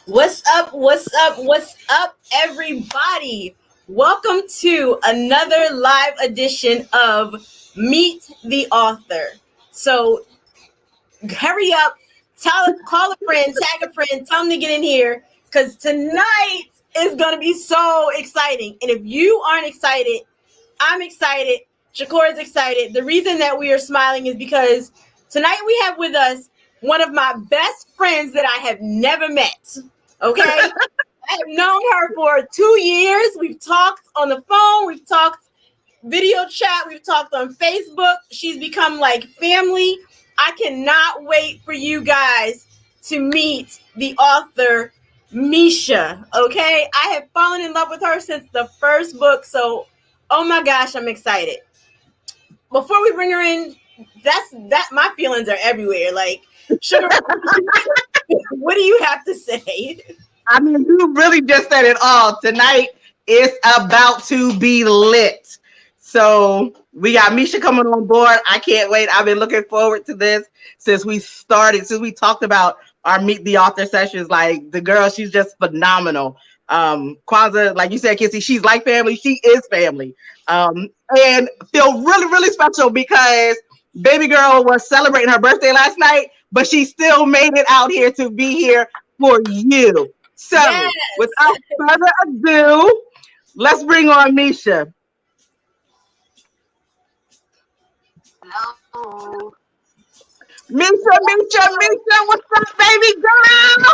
What's up? What's up? What's up, everybody? Welcome to another live edition of Meet the Author. So hurry up, call a friend, tag a friend, tell them to get in here because tonight is going to be so exciting. And if you aren't excited, I'm excited. Shakur is excited. The reason that we are smiling is because tonight we have with us one of my best friends that I have never met. Okay? I have known her for 2 years. We've talked on the phone. We've talked video chat. We've talked on Facebook. She's become like family. I cannot wait for you guys to meet the author, Meesha. Okay? I have fallen in love with her since the first book. So, oh my gosh, I'm excited. Before we bring her in, my feelings are everywhere. Like, Sugar, what do you have to say? I mean, you really just said it all. Tonight is about to be lit. So we got Meesha coming on board. I can't wait. I've been looking forward to this since we talked about our Meet the Author sessions. Like the girl, she's just phenomenal. Kwanzaa, like you said, Kissy, she's like family. She is family. And feel really, really special because baby girl was celebrating her birthday last night, but she still made it out here to be here for you. So, Yes. without further ado, let's bring on Meesha. Hello. Meesha, what's up, baby girl?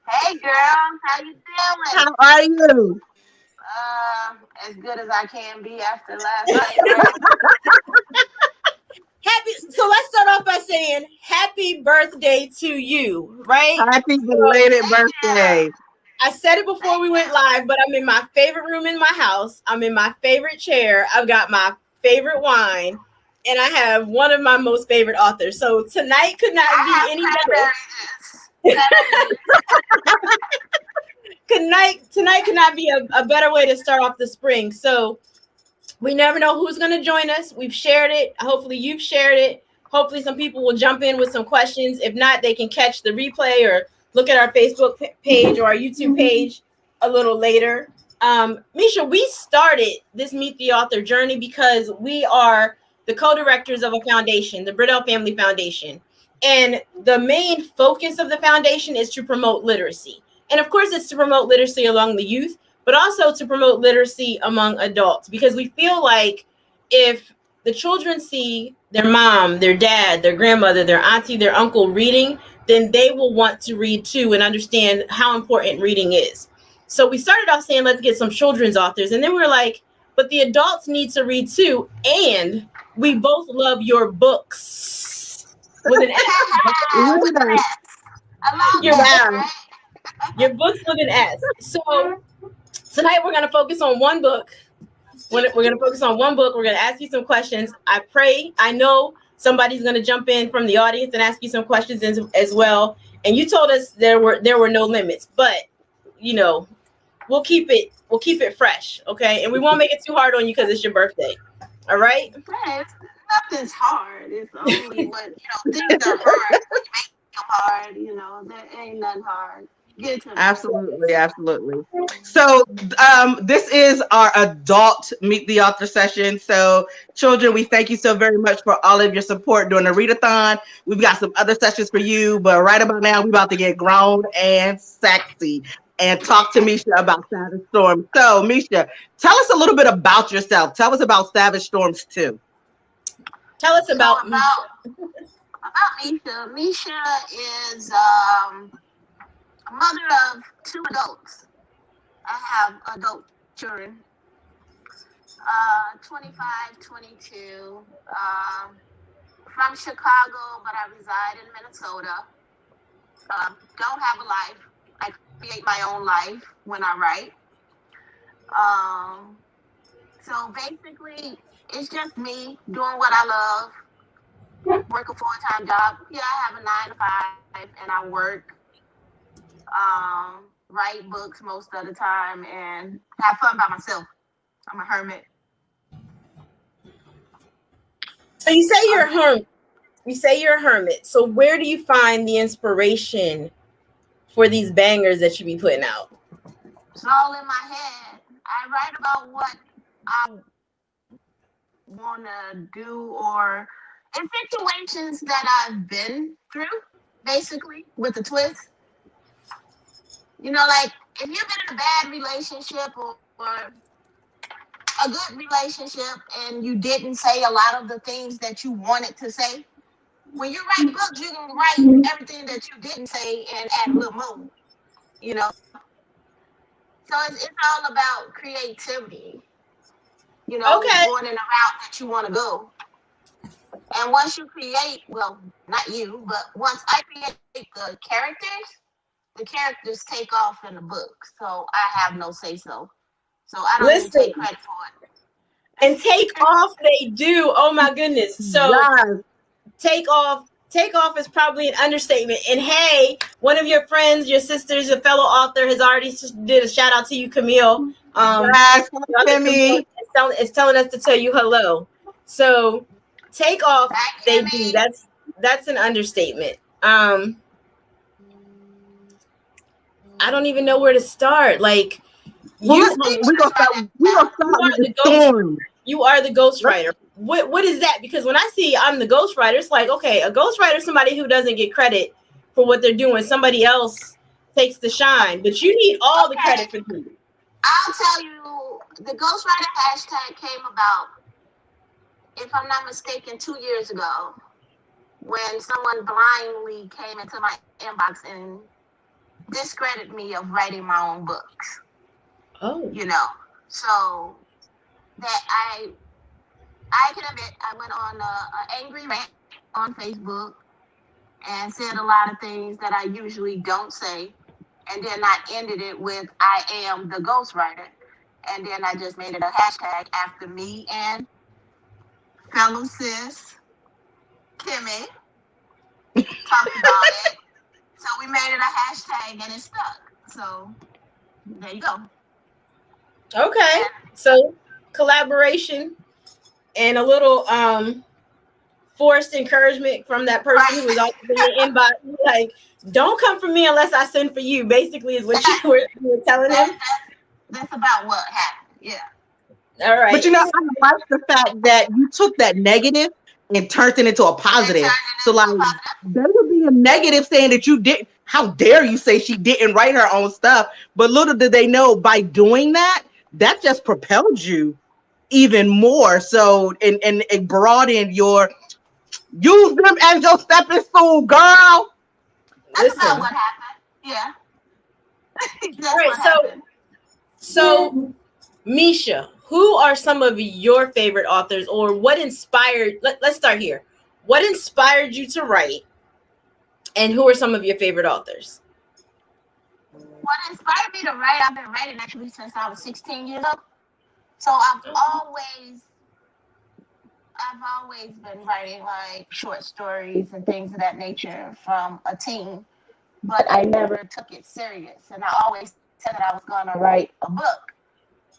Hey, girl. How you doing? How are you? As good as I can be after last night, right? So let's start off by saying happy birthday to you, right? Happy belated birthday. I said it before we went live, but I'm in my favorite room in my house. I'm in my favorite chair. I've got my favorite wine, and I have one of my most favorite authors. So tonight could not be any better. Tonight could not be a better way to start off the spring. So we never know who's going to join us. We've shared it. Hopefully you've shared it. Hopefully some people will jump in with some questions. If not, they can catch the replay or look at our Facebook page or our YouTube page a little later. Meesha, we started this Meet the Author journey because we are the co-directors of a foundation, the Briddell Family Foundation. And the main focus of the foundation is to promote literacy. And of course, it's to promote literacy among the youth, but also to promote literacy among adults, because we feel like if the children see their mom, their dad, their grandmother, their auntie, their uncle reading, then they will want to read too and understand how important reading is. So we started off saying, let's get some children's authors. And then we were like, but the adults need to read too. And we both love your books. With an S. Your books with an S. So tonight we're going to focus on one book. We're going to focus on one book. We're going to ask you some questions. I know somebody's going to jump in from the audience and ask you some questions as well. And you told us there were no limits, but you know, we'll keep it fresh, okay? And we won't make it too hard on you because it's your birthday. All right? Nothing's hard. It's only what things are hard. When you make them hard, there ain't nothing hard. Absolutely. So this is our adult Meet the Author session. So children, we thank you so very much for all of your support during the readathon. We've got some other sessions for you, but right about now we're about to get grown and sexy and talk to Meesha about Savage Storms. So Meesha, tell us a little bit about yourself. Tell us about Savage Storms 2. Tell us about Meesha. Meesha is a mother of 2 adults. I have adult children. 25, 22. From Chicago, but I reside in Minnesota. Don't have a life. I create my own life when I write. Um, so basically, it's just me doing what I love, work a full-time job. Yeah, I have a 9 to 5 and I work, write books most of the time and have fun by myself. I'm a hermit. So you say you're a Okay. hermit. You say you're a hermit. So where do you find the inspiration for these bangers that you be putting out? It's all in my head. I write about what I want to do or in situations that I've been through, basically, with a twist. Like if you've been in a bad relationship or a good relationship and you didn't say a lot of the things that you wanted to say, when you write books, you can write everything that you didn't say and add a little more, you know? So it's all about creativity, Okay. going in a route that you want to go. And once you create, well, not you, but once I create the characters take off in the book. So I have no say so. So I don't even take Listen, credit for and take it. off they do. Oh my goodness. So Yes. take off is probably an understatement. And hey, one of your friends, your sisters, a fellow author has already did a shout out to you, Camille. Yes. Hello, The other Camille Kimmy. is telling us to tell you hello. So take off Thank they you, do. me. That's an understatement. I don't even know where to start. Like Well, you People just write it we gonna down. you start with are the the ghost. storm. You are the ghostwriter. What is that? Because when I see I'm the ghostwriter, it's like, okay, a ghostwriter is somebody who doesn't get credit for what they're doing. Somebody else takes the shine, but you need all the Okay, credit for this. I'll tell you, the ghostwriter hashtag came about, if I'm not mistaken, 2 years ago when someone blindly came into my inbox and discredited me of writing my own books, Oh, you know. So that I can admit I went on an angry rant on Facebook and said a lot of things that I usually don't say, and then I ended it with "I am the ghostwriter," and then I just made it a hashtag after me and fellow sis Kimmy talked about it. So we made it a hashtag and it stuck. So there you go. okay. And So collaboration and a little forced encouragement from that person who was right, always in the inbox, like, don't come for me unless I send for you. Basically, is what you were telling that, him. that's about what happened. Yeah. All But right. I like the fact that you took that negative and turned it into a And positive. turned it So into like a positive. they would be a negative saying that you did. How dare you say she didn't write her own stuff? But little did they know by doing that, that just propelled you even more. So and it broadened your use them as your stepping stool, girl. That's about Listen. what happened. Yeah. All That's right. what happened. So Meesha, who are some of your favorite authors, or what inspired? Let's start here. What inspired you to write, and who are some of your favorite authors? What inspired me to write, I've been writing actually since I was 16 years old. So I've always been writing like short stories and things of that nature from a teen, but I never took it serious. And I always said that I was going to write a book,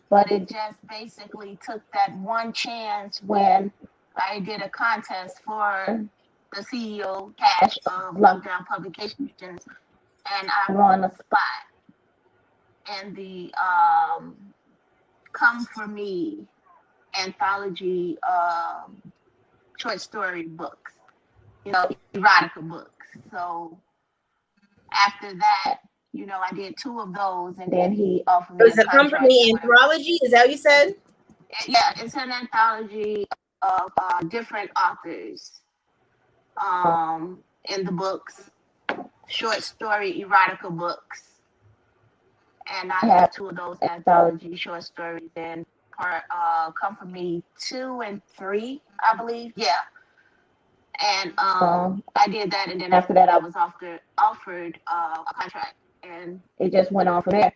but it just basically took that one chance when I did a contest for the CEO cash of Lockdown Publications, and I won a spot in the Come For Me anthology short story books, erotica books. So after that, I did two of those, and then he offered It me was a a contract company for. anthology. Is that what you said? Yeah, it's an anthology of different authors in the books, short story erotica books, and I have two of those anthology short stories in part Come For Me 2 and 3, I believe. Yeah. And I did that, and then after that I was offered a contract, and it just went on from there.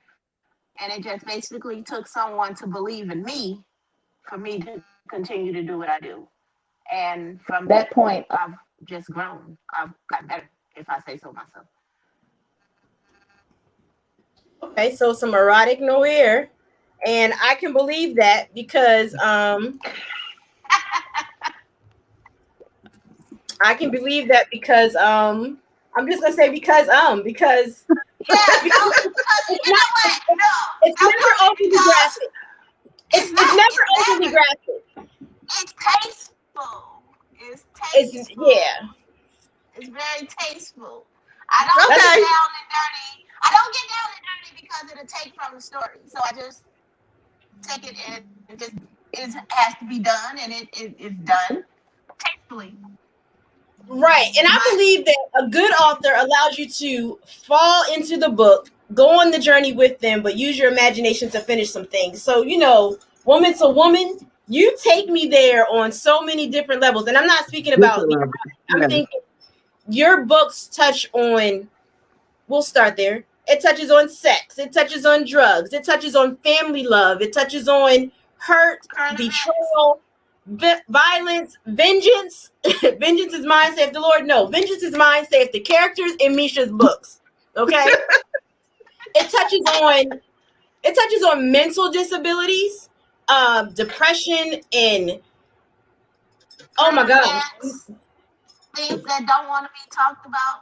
And it just basically took someone to believe in me for me to continue to do what I do. And from that point, I've just grown. I've gotten better, if I say so myself. Okay, so some erotic noir, and I can believe that because I can believe that because I'm just gonna say because Yeah, no, because because it's you not know what? No, it's I'm never doing it overly because graphic. it's It's not. never It's overly never. graphic. It's tasteful. It's It's tasteful. yeah. It's very tasteful. I don't That's get Okay. down and dirty. I don't get down and dirty because it'll take from the story. So I just take it and just it has to be done, and it's done tastefully. right. And I But believe that a good author allows you to fall into the book, go on the journey with them, but use your imagination to finish some things. So, woman to woman, you take me there on so many different levels. And I'm not speaking about Different level. I'm Yeah. thinking your books touch on, we'll start there. It touches on sex, it touches on drugs, it touches on family love, it touches on hurt, current events. betrayal, violence, vengeance. Vengeance is mine, saith the Lord. No, vengeance is mine, saith the characters in Meesha's books. Okay? It touches on mental disabilities, depression, and oh my Current gosh. events. Things that don't want to be talked about.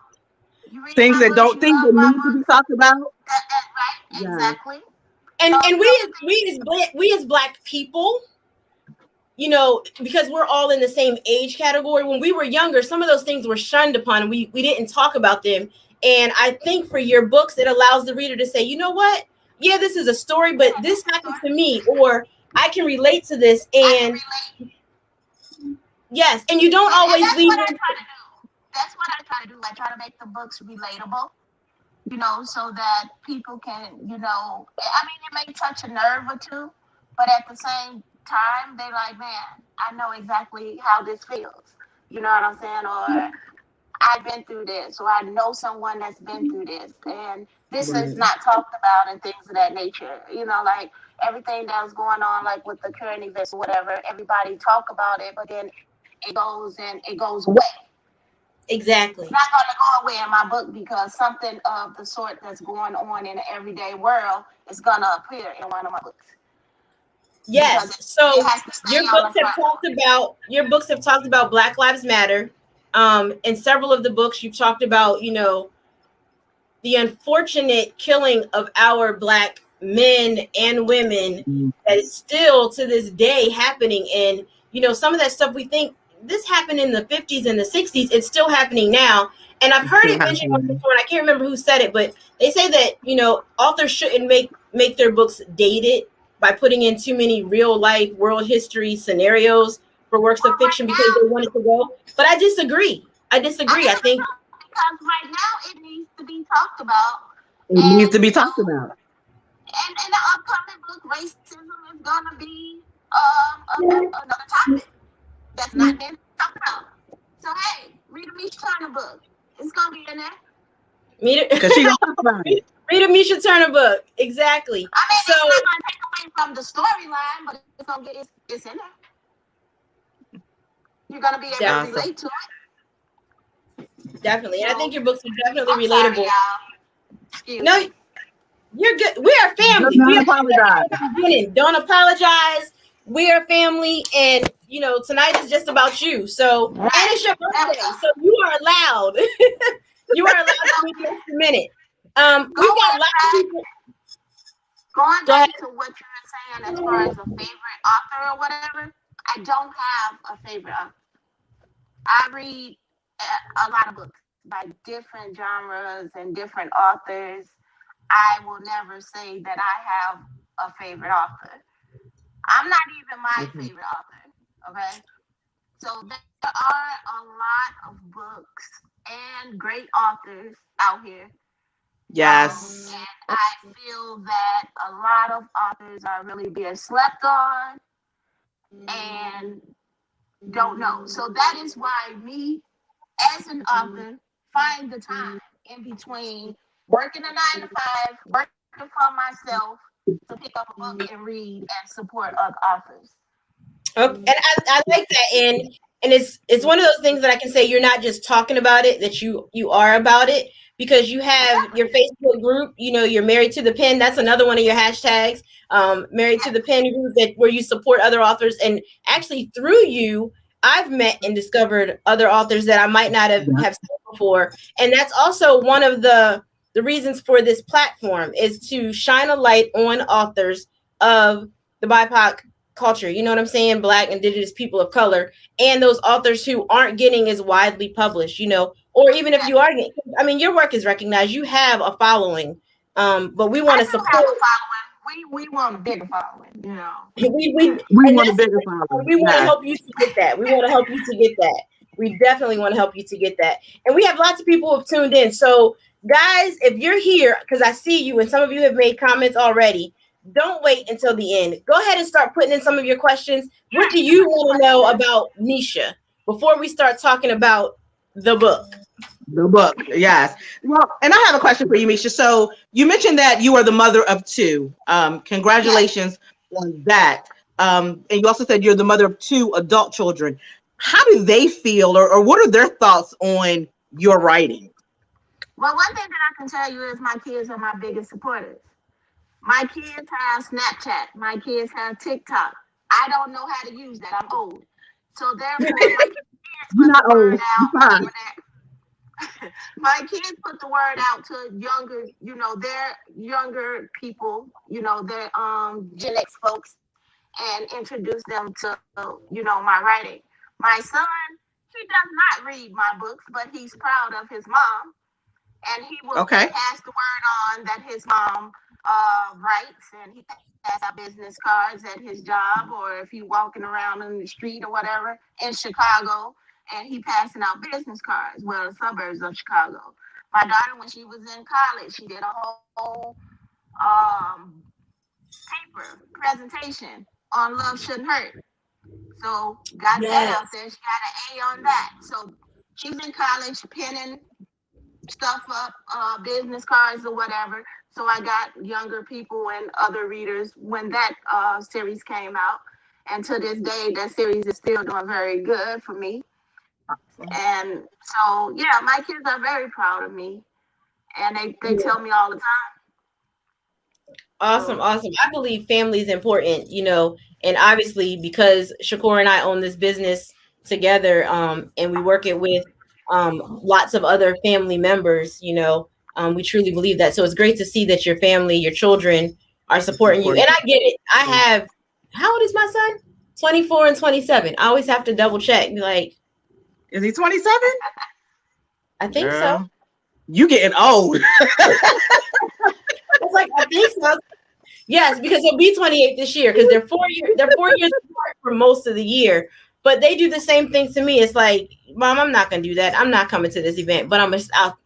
You read Things my that books. don't You things love that my need to be books. talked about. That right? Yeah. Exactly. And Those and are the we as black people, because we're all in the same age category, when we were younger, some of those things were shunned upon. We didn't talk about them. And I think for your books, it allows the reader to say, you know what? Yeah, this is a story, but yeah, this this is happened to story. me, or I can relate to this. I can And relate. yes, and you don't And always that's leave what I them. try to do. That's what I try to do. I try to make the books relatable, so that people can, I mean, it may touch a nerve or two, but at the same time, they like, man, I know exactly how this feels. You know what I'm saying? Or I've been through this, or I know someone that's been through this, and this is Right. not talked about and things of that nature. Like everything that's going on, like with the current events or whatever, everybody talk about it, but then it goes and it goes away. It's Exactly. not going to go away in my book because something of the sort that's going on in the everyday world is going to appear in one of my books because Yes. it So has to stay on the front foot. your books have talked about Black Lives Matter. In several of the books, you've talked about, the unfortunate killing of our black men and women Mm. that is still to this day happening. And some of that stuff, we think this happened in the 50s and the 60s, it's still happening now. And I've It's heard still it mentioned once happening. before, and I can't remember who said it, but they say that authors shouldn't make their books dated by putting in too many real life world history scenarios for works of Well, fiction right because they now, want it to go. But I disagree. I I disagree think too because right now it needs to be talked about. It needs And, to be talked about. and in the upcoming book, racism is going to be another topic that's not being talked about. So, hey, read a Meesha Turner book. It's going to be in there. me Because she gonna talk about it. read a Meesha Turner book. Exactly. I mean, So it's not going to take away from the storyline, but it's in there. You're going to be able to definitely, Awesome. relate to it. definitely. And I think So, your books are definitely I'm sorry, relatable. y'all. Excuse No, me. you're good. We are Do family. We not are apologize. at the beginning. Don't apologize. We are family, and tonight is just about you. So, All and right. it's your There we birthday, go. so you are allowed. You are allowed to be just a minute. We've got Going lots of back, people. going Go ahead. back to what you were saying as far as a favorite author or whatever, I don't have a favorite author. I read a lot of books by different genres and different authors. I will never say that I have a favorite author. I'm not even my Mhm. favorite author. Okay. So there are a lot of books and great authors out here Yes. And I feel that a lot of authors are really being slept on and don't know. So that is why me, as an author, find the time in between working a 9 to 5, working for myself, to pick up a book and read and support other authors. Okay, and I like that, and it's one of those things that I can say you're not just talking about it, that you are about it, because you have your Facebook group. You know, you're married to the pen. That's another one of your hashtags. Married to the pen group, that where you support other authors, and actually through you, I've met and discovered other authors that I might not have seen before, and that's also one of the reasons for this platform, is to shine a light on authors of the BIPOC culture. You know what I'm saying? Black, indigenous people of color, and those authors who aren't getting as widely published, you know, or even if you are getting, I mean, your work is recognized. You have a following. But we I want to do have support. a following. We want a bigger following, you know. We We and want a that's bigger following. we want to Yes. help you to get that. We want to help you to get that. We definitely want to help you to get that. And we have lots of people who have tuned in. So, guys, if you're here, because I see you and some of you have made comments already, don't wait until the end. Go ahead and start putting in some of your questions. What do you want to know about Meesha before we start talking about the book? The book, yes. Well, and I have a question for you, Misha. So you mentioned that you are the mother of two. Yes. Congratulations on that. And you also said you're the mother of two adult children. How do they feel, or what are their thoughts on your writing? Well, one thing that I can tell you is my kids are my biggest supporters. My kids have Snapchat. My kids have TikTok. I don't know how to use that. I'm old. So therefore, my kids You're put the not word old. out You're fine. over there. My kids put the word out to younger, their younger people, their Gen X folks, and introduce them to, my writing. My son, he does not read my books, but he's proud of his mom, and he will Okay. pass the word on that his mom writes, and he pass out business cards at his job, or if he walking around in the street or whatever in Chicago, and he passing out business cards, well, the suburbs of Chicago. My daughter, when she was in college, she did a whole um, paper presentation on love shouldn't hurt. So got that out Yes. there. She got an A on that. So she's in college penning stuff up, business cards or whatever. So I got younger people and other readers when that series came out. And to this day, that series is still doing very good for me. And so, yeah, my kids are very proud of me. And they tell me all the time. Awesome, So, awesome. I believe family is important, you know, and obviously because Shakur and I own this business together, and we work it with lots of other family members, you know, we truly believe that. So it's great to see that your family, your children are supporting you. And I get it. I have, how old is my son? 24 and 27. I always have to double check. Be like, Is he 27? I think so. Girl, you getting old. It's like, I think so. Yes, because he'll be 28 this year because they're 4 years apart for most of the year. But they do the same thing to me. It's like, Mom, I'm not gonna do that. I'm not coming to this event, but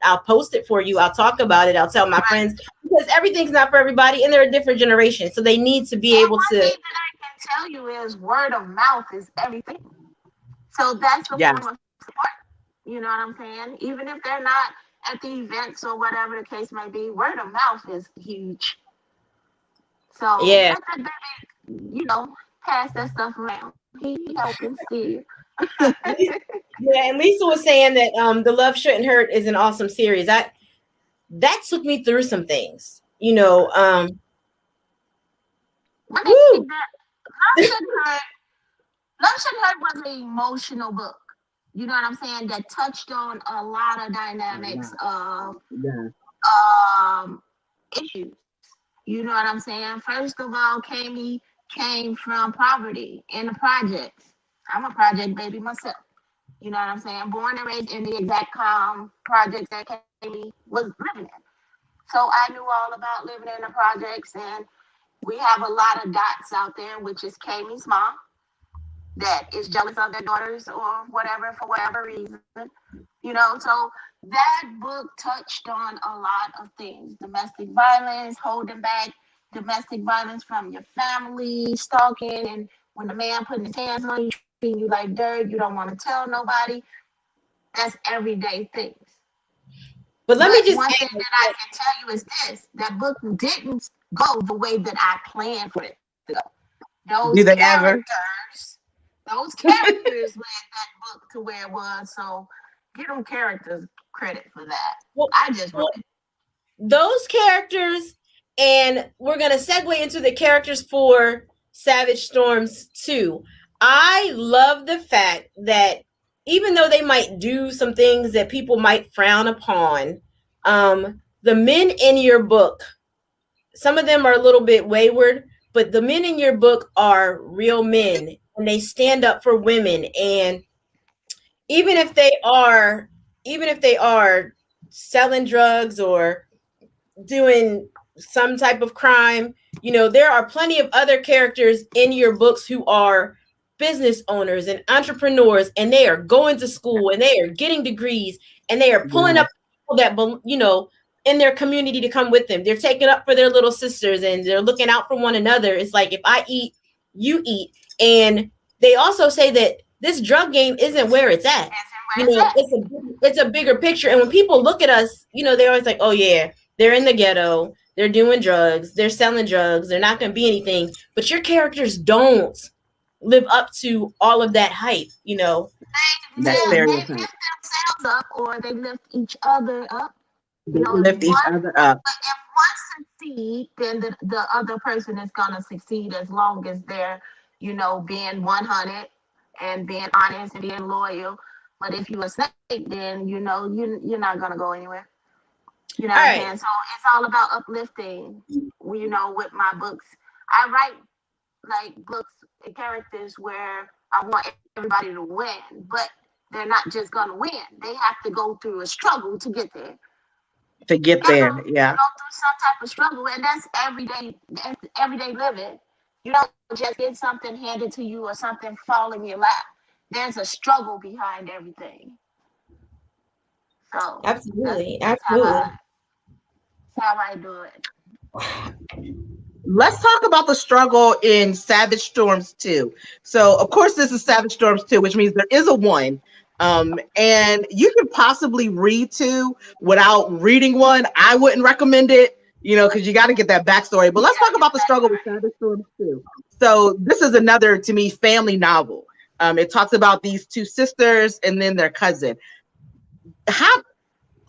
I'll post it for you. I'll talk about it. I'll tell my right. friends because everything's not for everybody, and they're a different generation, so they need to be And able one to. thing that I can tell you is word of mouth is everything. So that's a Yes. form of support. You know what I'm saying? Even if they're not at the events or whatever the case may be, word of mouth is huge. So Yeah, let that baby, pass that stuff around. He helping still. yeah. And Lisa was saying that the Love Shouldn't Hurt is an awesome series. That took me through some things, you know. One thing Woo. that Love Shouldn't Hurt, Love Shouldn't Hurt was an emotional book. You know what I'm saying? That touched on a lot of dynamics of Yes. issues. You know what I'm saying? First of all, Kami came from poverty in the projects. I'm a project baby myself. You know what I'm saying? Born and raised in the exact projects that Kami was living in. So I knew all about living in the projects, and we have a lot of dots out there, which is Kami's mom that is jealous of their daughters or whatever for whatever reason. So that book touched on a lot of things: domestic violence, holding back domestic violence from your family, stalking, and when the man putting his hands on you, treating you like dirt, you don't want to tell nobody. That's everyday things. But let But me just one thing add, that I can tell you is this: that book didn't go the way that I planned for it to go. Those Do they ever? characters led that book to where it was. So give them characters credit for that. well, I just well, wrote it. those characters, and we're gonna segue into the characters for Savage Storms 2. I love the fact that even though they might do some things that people might frown upon, the men in your book, some of them are a little bit wayward, but the men in your book are real men and they stand up for women. And even if they are, even if they are selling drugs or doing some type of crime, there are plenty of other characters in your books who are business owners and entrepreneurs, and they are going to school and they are getting degrees and they are pulling Yeah. up people that in their community to come with them. They're taking up for their little sisters and they're looking out for one another. It's like, if I eat, you eat. And they also say that this drug game isn't where it's at. That's where it's at. It's a bigger picture. And when people look at us, they're always like, oh yeah, they're in the ghetto, they're doing drugs, they're selling drugs, they're not going to be anything. But your characters don't live up to all of that hype. That They stereotype. lift themselves up or they lift each other up. They You know, lift each other up. if one succeed, then the other person is gonna succeed as long as they're, being 100 and being honest and being loyal. But if you a snake, then you're not gonna go anywhere. You know All what I'm right. saying? So it's all about uplifting. With my books, I write like books and characters where I want everybody to win, but they're not just gonna win. They have to go through a struggle to get there. To get Have to there. Yeah. go through some type of struggle, and that's everyday. That's everyday living. You don't just get something handed to you or something fall in your lap. There's a struggle behind everything. So that's Absolutely. that's how I Absolutely. that's how I do it. Let's talk about the struggle in Savage Storms 2. So, of course, this is Savage Storms 2, which means there is a one. And you can possibly read two without reading one. I wouldn't recommend it, because you got to get that backstory. But let's talk about the struggle with Savage Storms 2. So, this is another, to me, family novel. It talks about these two sisters and then their cousin. How,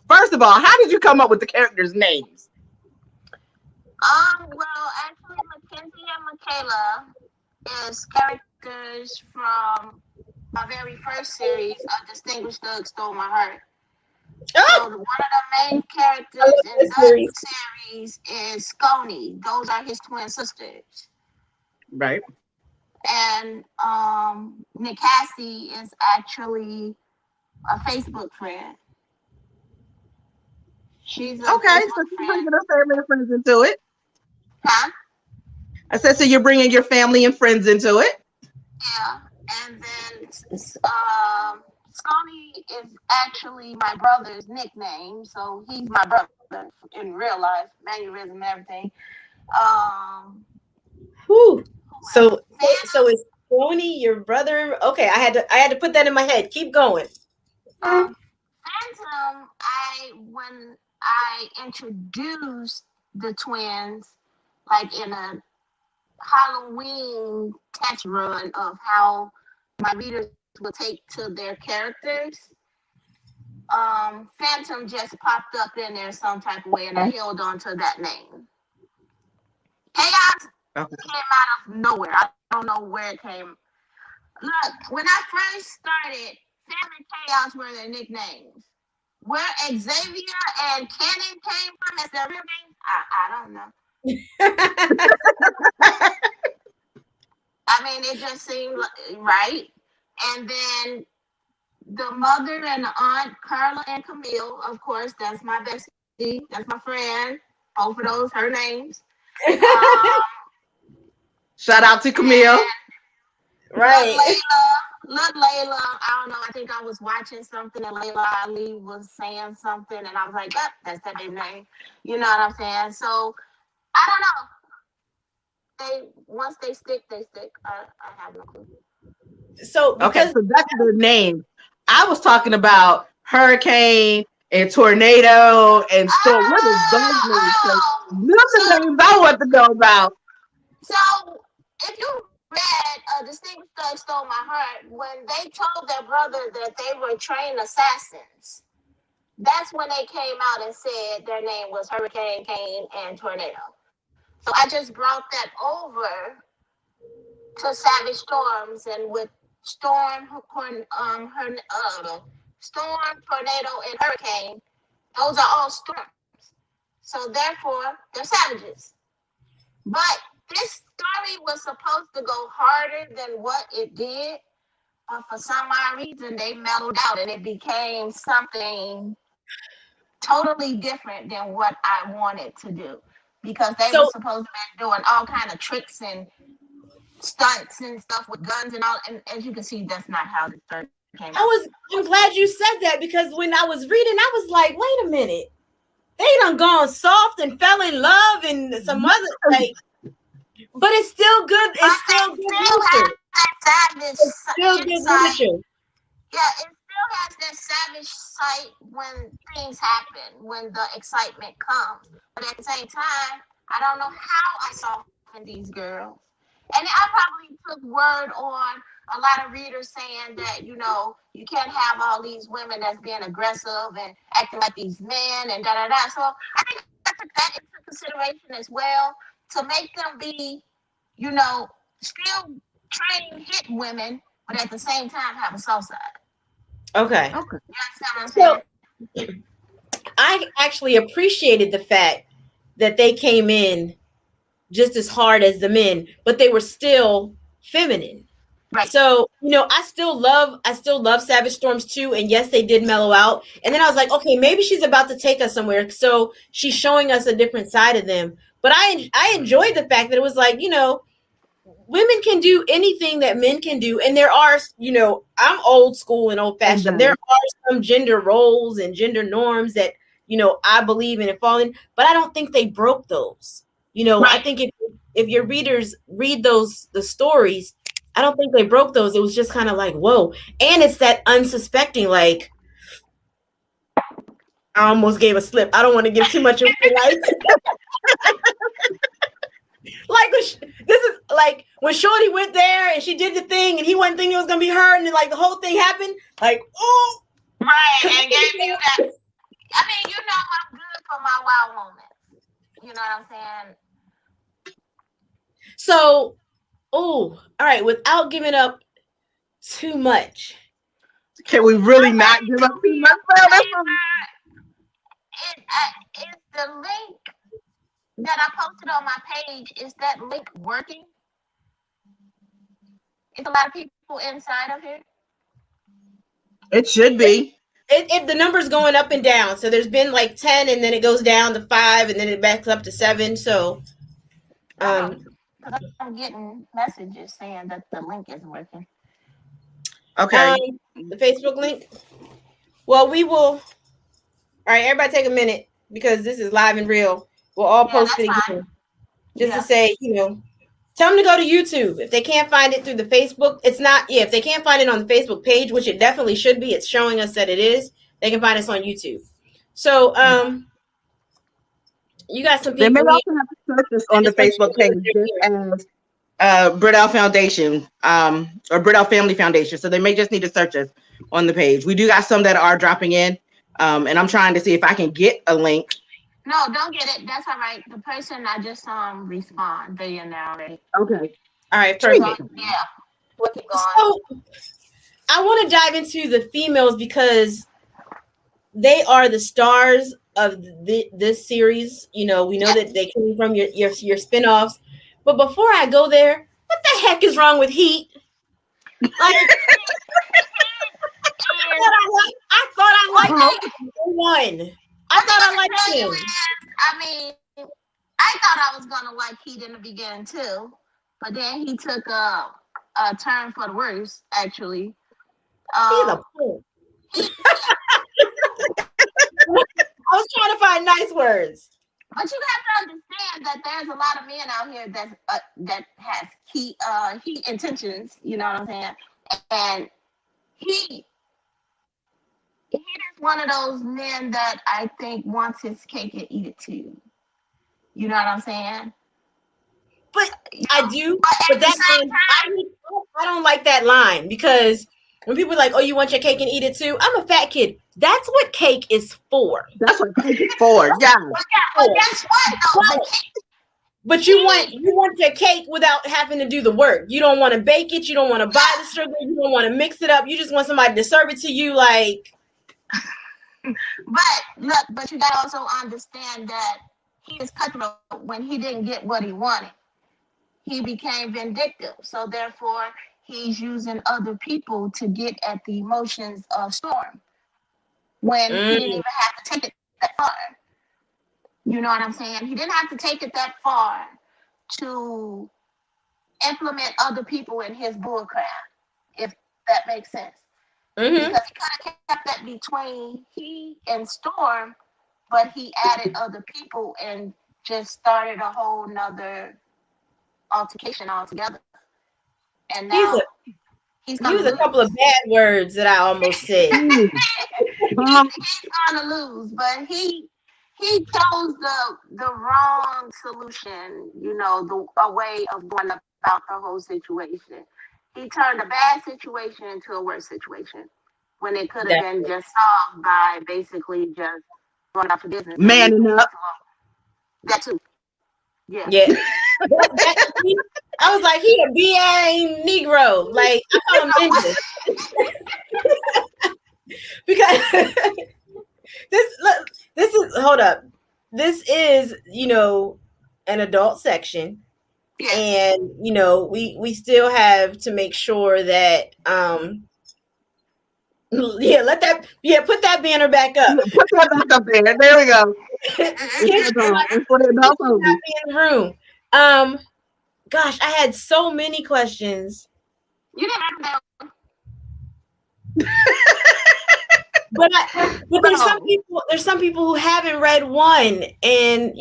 first of all, how did you come up with the characters' names? Well, actually, Mackenzie and Michaela is characters from my very first series, A Distinguished Thug Stole My Heart. So Oh, one of the main I love characters in this that series. series is Scony. Those are his twin sisters. Right. And Nick Cassie is actually a Facebook friend. She's a Okay, Facebook so you're friend. bringing our family and friends into it. Huh? I said, so you're bringing your family and friends into it. Yeah. And then Scony is actually my brother's nickname. So he's my brother in real life, mannerism and everything. Um, Whew. who else? So is Tony your brother? Okay, I had to put that in my head. Keep going. Phantom, when I introduced the twins, like in a Halloween test run of how my readers would take to their characters, Phantom just popped up in there some type of way, and I held on to that name. Chaos Okay. came out of nowhere. I don't know where it came. Look, when I first started, Phantom and Chaos were their nicknames. Where Xavier and Cannon came from as their real names, I don't know. I mean, it just seemed right. And then the mother and the aunt, Carla and Camille, of course, that's my bestie, that's my friend. Both of those, her names. Um, Shout out to and Camille. little Right. Layla, look, Layla, I don't know. I think I was watching something and Layla Ali was saying something, and I was like, "Yep, that's that baby name." You know what I'm saying? So I don't know. They once they stick, they stick. I have no clue. So Okay, because so that's the name. I was talking about hurricane and tornado and storm. What is those Oh, names? So oh. those are the names I want to know about. So if you read Distinguished Thug Stole My Heart, when they told their brother that they were trained assassins, that's when they came out and said their name was Hurricane, Kane, and Tornado. So I just brought that over to Savage Storms, and with Storm, Tornado, and Hurricane, those are all storms. So therefore, they're savages. But this story was supposed to go harder than what it did. But for some odd reason, they mellowed out and it became something totally different than what I wanted to do. Because they were so supposed to be doing all kind of tricks and stunts and stuff with guns and all. And as you can see, that's not how the story came out. I'm glad you said that, because when I was reading, I was like, wait a minute. They done gone soft and fell in love and some other, like, but it's still good. But It's they still good still literature. have that savage It's still good insight. literature. Yeah, it still has that savage sight when things happen, when the excitement comes. But at the same time, I don't know how I softened these girls. And I probably took word on a lot of readers saying that, you can't have all these women that's being aggressive and acting like these men and da da da. So I think I took that into consideration as well to make them be, still trained hit women, but at the same time have a soft side. Okay. Okay. You understand what I'm So saying? I actually appreciated the fact that they came in just as hard as the men, but they were still feminine. Right. So, I still love Savage Storms too. And yes, they did mellow out. And then I was like, okay, maybe she's about to take us somewhere. So she's showing us a different side of them. But I enjoyed the fact that it was like, women can do anything that men can do. And there are, I'm old school and old fashioned. There Exactly. are some gender roles and gender norms that, I believe in and fall in, but I don't think they broke those. I Right. think if your readers read the stories, I don't think they broke those. It was just kind of like, whoa. And it's that unsuspecting, like, I almost gave a slip. I don't want to give too much away. Like this is like when Shorty went there and she did the thing and he wasn't thinking it was gonna be her, and then like the whole thing happened. Like, oh, Right. And gave you that. I mean, I'm good for my wow moments. You know what I'm saying? so, oh, all right. Without giving up too much, Can we I really not want give to up do too me much? a Well, favor. Is the link that I posted on my page, is that link working? Is a lot of people inside of here? it should be. the number's going up and down. So there's been like 10, and then it goes down to 5, and then it backs up to 7. So, Oh, um, because I'm getting messages saying that the link isn't working. um, Okay. the Facebook link. Well, we will. All right, everybody, take a minute because this is live and real. We'll all Yeah, post that's it fine. again, just to Yeah. say, tell them to go to YouTube. If they can't find it through the Facebook, it's not. Yeah, if they can't find it on the Facebook page, which it definitely should be, it's showing us that it is. They can find us on YouTube. So, you got some They may people here. also have to search us I on the just want you Facebook to know page that just they're here. as Brittle Foundation, or Brittle Family Foundation. So they may just need to search us on the page. We do got some that are dropping in, and I'm trying to see if I can get a link. No, don't get it. That's all right. The person I just saw respond, they in there already. Okay. All right, So perfect. yeah, we'll keep going. So I want to dive into the females because they are the stars of this series. We know Yeah. that they came from your spinoffs. But before I go there, what the heck is wrong with Heat? Like, And I thought I liked Uh-huh. Heat from day one. I one thing thought I I can liked tell you him. is, I mean, I thought I was gonna like Heat in the beginning too, but then he took a turn for the worse, actually. He's a Um, fool. he, I was trying to find nice words. but you have to understand that there's a lot of men out here that has he intentions. You know what I'm saying? And he he is one of those men that I think wants his cake and eat it too. You know what I'm saying? But You I know, do. but But at the that same line, time, I don't like that line because when people are like, "Oh, you want your cake and eat it too?" I'm a fat kid. That's what cake is for. That's what cake is for. Yeah. but yeah, but For. guess what though? But but He you want your cake without having to do the work. You don't want to bake it. You don't want to buy the sugar. You don't want to mix it up. You just want somebody to serve it to you. Like But look, but you gotta also understand that he is cutthroat when he didn't get what he wanted. He became vindictive. So therefore, he's using other people to get at the emotions of Storm when he didn't mm, even have to take it that far. You know what I'm saying? He didn't have to take it that far to implement other people in his bullcrap, if that makes sense. mm-hmm. Because he could have kept that between he and Storm, but he added other people and just started a whole nother altercation altogether. And Use a now he's gonna use a lose. couple of bad words that I almost said. Mm. He's gonna lose, but he chose the wrong solution. You know, a way of going about the whole situation. He turned a bad situation into a worse situation when it could have That been just solved by basically just going about your business and leaving Manning things up. alone. That too. Yeah. yeah. I was like, he a BA Negro. Like I call him Ninja because this is hold up. This is an adult section, Yeah. and we still have to make sure that put that banner back up. Put that back up there. There we go. It's Kids for should the not, it's for the kids adults should not only. be in the room. Gosh, I had so many questions. You didn't have to But there's some No. people who haven't read one, and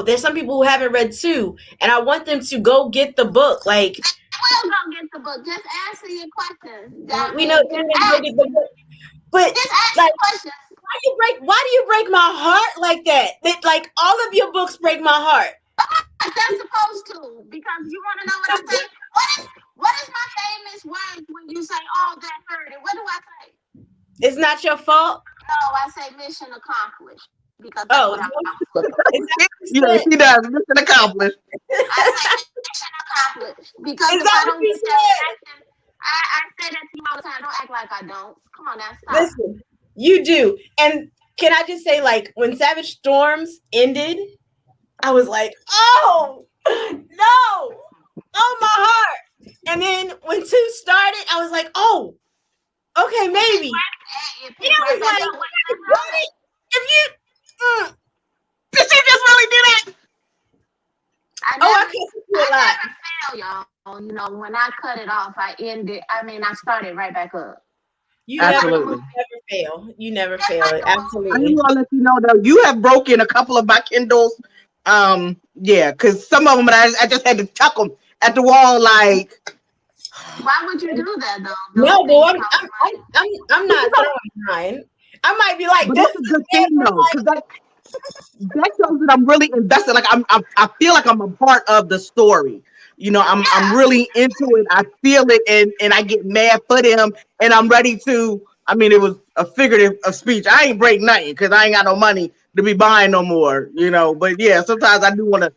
there's some people who haven't read two, and I want them to go get the book. Like will go get the book. Just answer your questions. I we know mean, they're gonna go get the book, but just ask like your questions. why do you break my heart like that? That like all of your books break my heart. That's supposed to, because you want to know what I say. What is my famous words when you say, "Oh, that hurt"? And what do I say? It's not your fault. No, I say mission accomplished because that's Oh, what I was. is that what you Yeah, said? she does. Mission accomplished. I say mission accomplished because Is if that I what don't you get that said? reaction, I say that to you all the time. Don't act like I don't. Come on now, stop. Listen, you do. And can I just say, like, when Savage Storms ended, I was like, oh no, oh my heart. And then when two started, I was like, oh, okay, maybe. It And picks I right was back like, up where you left what? off. If you, Did she just really do that? I oh, I never, cuss you I a lot. never fail, y'all. You know, when I cut it off, I ended. I mean, I started right back up. You Just never, like a Absolutely. movie. fail. You never Just fail. like a I movie. just Absolutely. want to let you know though, you have broken a couple of my Kindles. Yeah, because some of them I just had to chuck them at the wall like Why would you do that though? Those No, boy, things cost money. I'm not throwing mine. I might be like, but this that's is a the good thing thing. though, because that shows that I'm really invested. Like I feel like I'm a part of the story. You know, I'm Yeah. really into it. I feel it, and I get mad for them, and I'm ready to. I mean, it was a figurative of speech. I ain't break nothing because I ain't got no money to be buying no more. You know, but yeah, sometimes I do want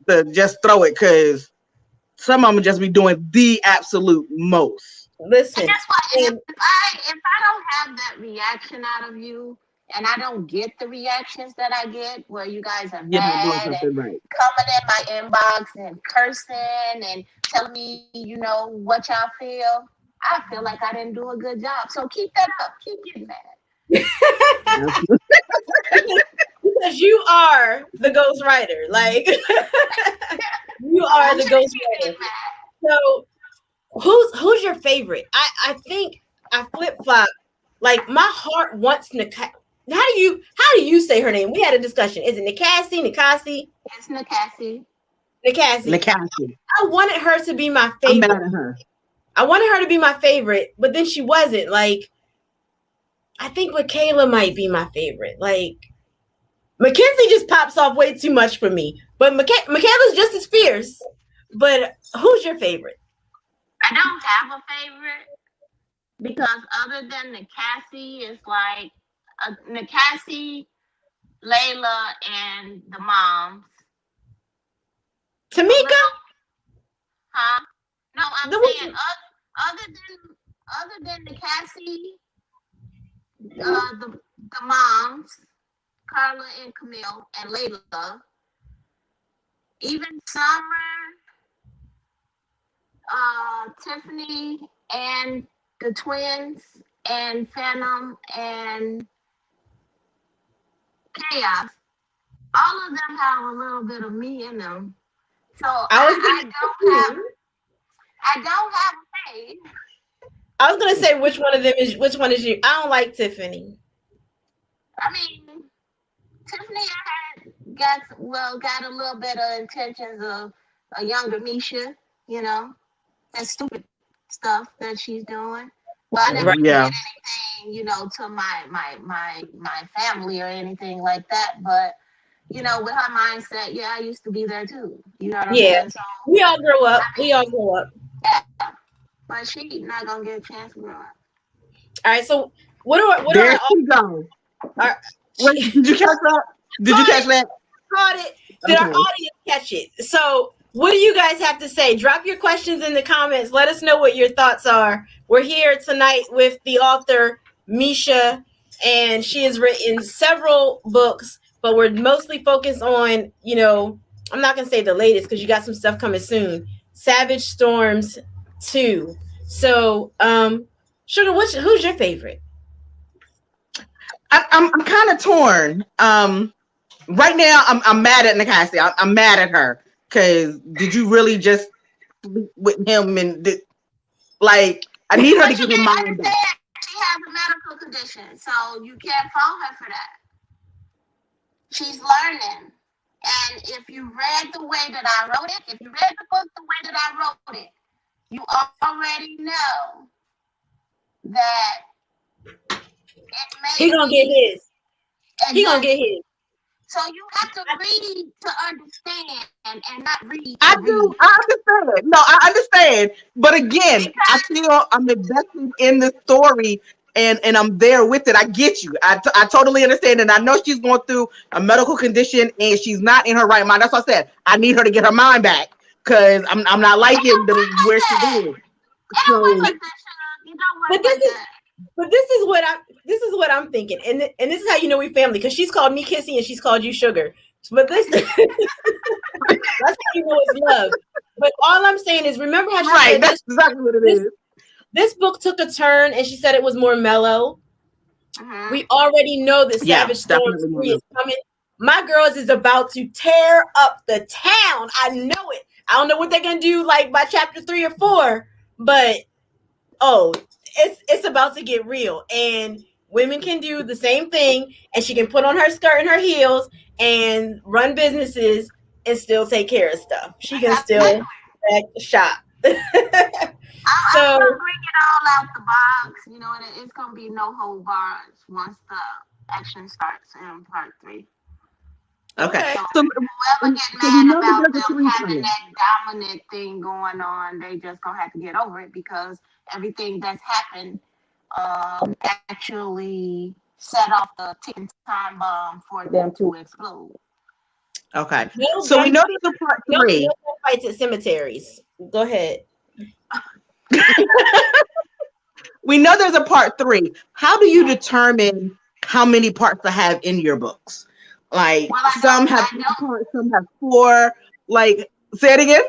to just throw it because some of them just be doing the absolute most. And Listen, guess what? And and if I don't have that reaction out of you, and I don't get the reactions that I get, where you guys are You're not doing mad and something right. coming in my inbox and cursing and telling me, what y'all feel, I feel like I didn't do a good job. So keep that up. Keep getting mad. because you are the ghost writer, like you I are want the you to ghost keep writer. getting mad. So who's your favorite? I think I flip flop. Like my heart wants Nikasi. How do you say her name? We had a discussion. Is it Nikasi? Nikasi? It's Nikasi. Nikasi. Lacasse. I wanted her to be my I'm mad favorite. at her. I wanted her to be my favorite, but then she wasn't. Like I think Michaela might be my favorite. Like Mackenzie just pops off way too much for me. But Michaela's just as fierce. But who's your favorite? I don't have a favorite because other than Nikasi, it's like Nikasi, Layla, and the moms. A Tamika? little, huh? No, I'm The saying one- other than Nikasi, the moms, Carla and Camille and Layla, even Summer, Tiffany, and the twins, and Phantom and Chaos. All of them have a little bit of me in them. So I was I don't have gonna a fave. I was gonna say which one is you. I don't like Tiffany. I mean, Tiffany got a little bit of intentions of a younger Meesha, you know, that stupid stuff that she's doing. Well, I never Right. did Yeah. anything, to my family or anything like that. But with her mindset, yeah, I used to be there too. You know what I'm Yeah. saying? So We all grow up. I We all grow up. mean, yeah, but she not gonna get a chance to grow up. All right. So what are There she goes. our Wait, did you catch that? Did you caught catch it? that? Caught it. Did our Okay. audience catch it? So what do you guys have to say? Drop your questions in the comments. Let us know what your thoughts are. We're here tonight with the author Meesha, and she has written several books, but we're mostly focused on, I'm not gonna say the latest because you got some stuff coming soon. Savage Storms 2. So, Sugar, who's your favorite? I'm kind of torn. Right now I'm mad at Nakasi. I'm mad at her because did you really just sleep with him like I need her to But you get her can't mind back. understand. She has a medical condition, so you can't fault her for that. She's learning. And if you read the way that I wrote it, if you read the book the way that I wrote it, you already know that it He may gonna get be his. He gonna get exactly. his. So you have to read to understand and not read I to do. read. I understand. No, I understand. But again, I Because feel I'm invested in the story and I'm there with it. I get you. I totally understand. And I know she's going through a medical condition and she's not in her right mind. That's what I said. I need her to get her mind back because I'm not it liking don't work like where she's that. going. It don't work So, like that, Sugar. It don't work But this like is that. But this is what I'm thinking, and this is how you know we family because she's called me Kissy and she's called you Sugar. But this that's how you know it's love. But all I'm saying is, remember how she right. said That's exactly what it this is. this book took a turn, and she said it was more mellow. Mm-hmm. We already know that Yeah, Savage Storms definitely. 3 is coming. My girls is about to tear up the town. I know it. I don't know what they're gonna do like by chapter 3 or 4, but oh, it's about to get real, and women can do the same thing, and she can put on her skirt and her heels and run businesses and still take care of stuff. She can Exactly. still back shop. I'm So gonna bring it all out the box, and it's gonna be no hold bars once the action starts in part 3. Okay. okay. So So, whoever get so we mad know that about there's a them three having coming. that dominant thing going on, they just gonna have to get over it because everything that's happened actually set off the ticking time bomb for them to explode. Okay. No So we gun, know there's a part no three. gunfights at cemeteries. Go ahead. We know there's a part three. How do you Yeah. determine how many parts to have in your books? Like Well, some have three parts, some have four. Like, say it again.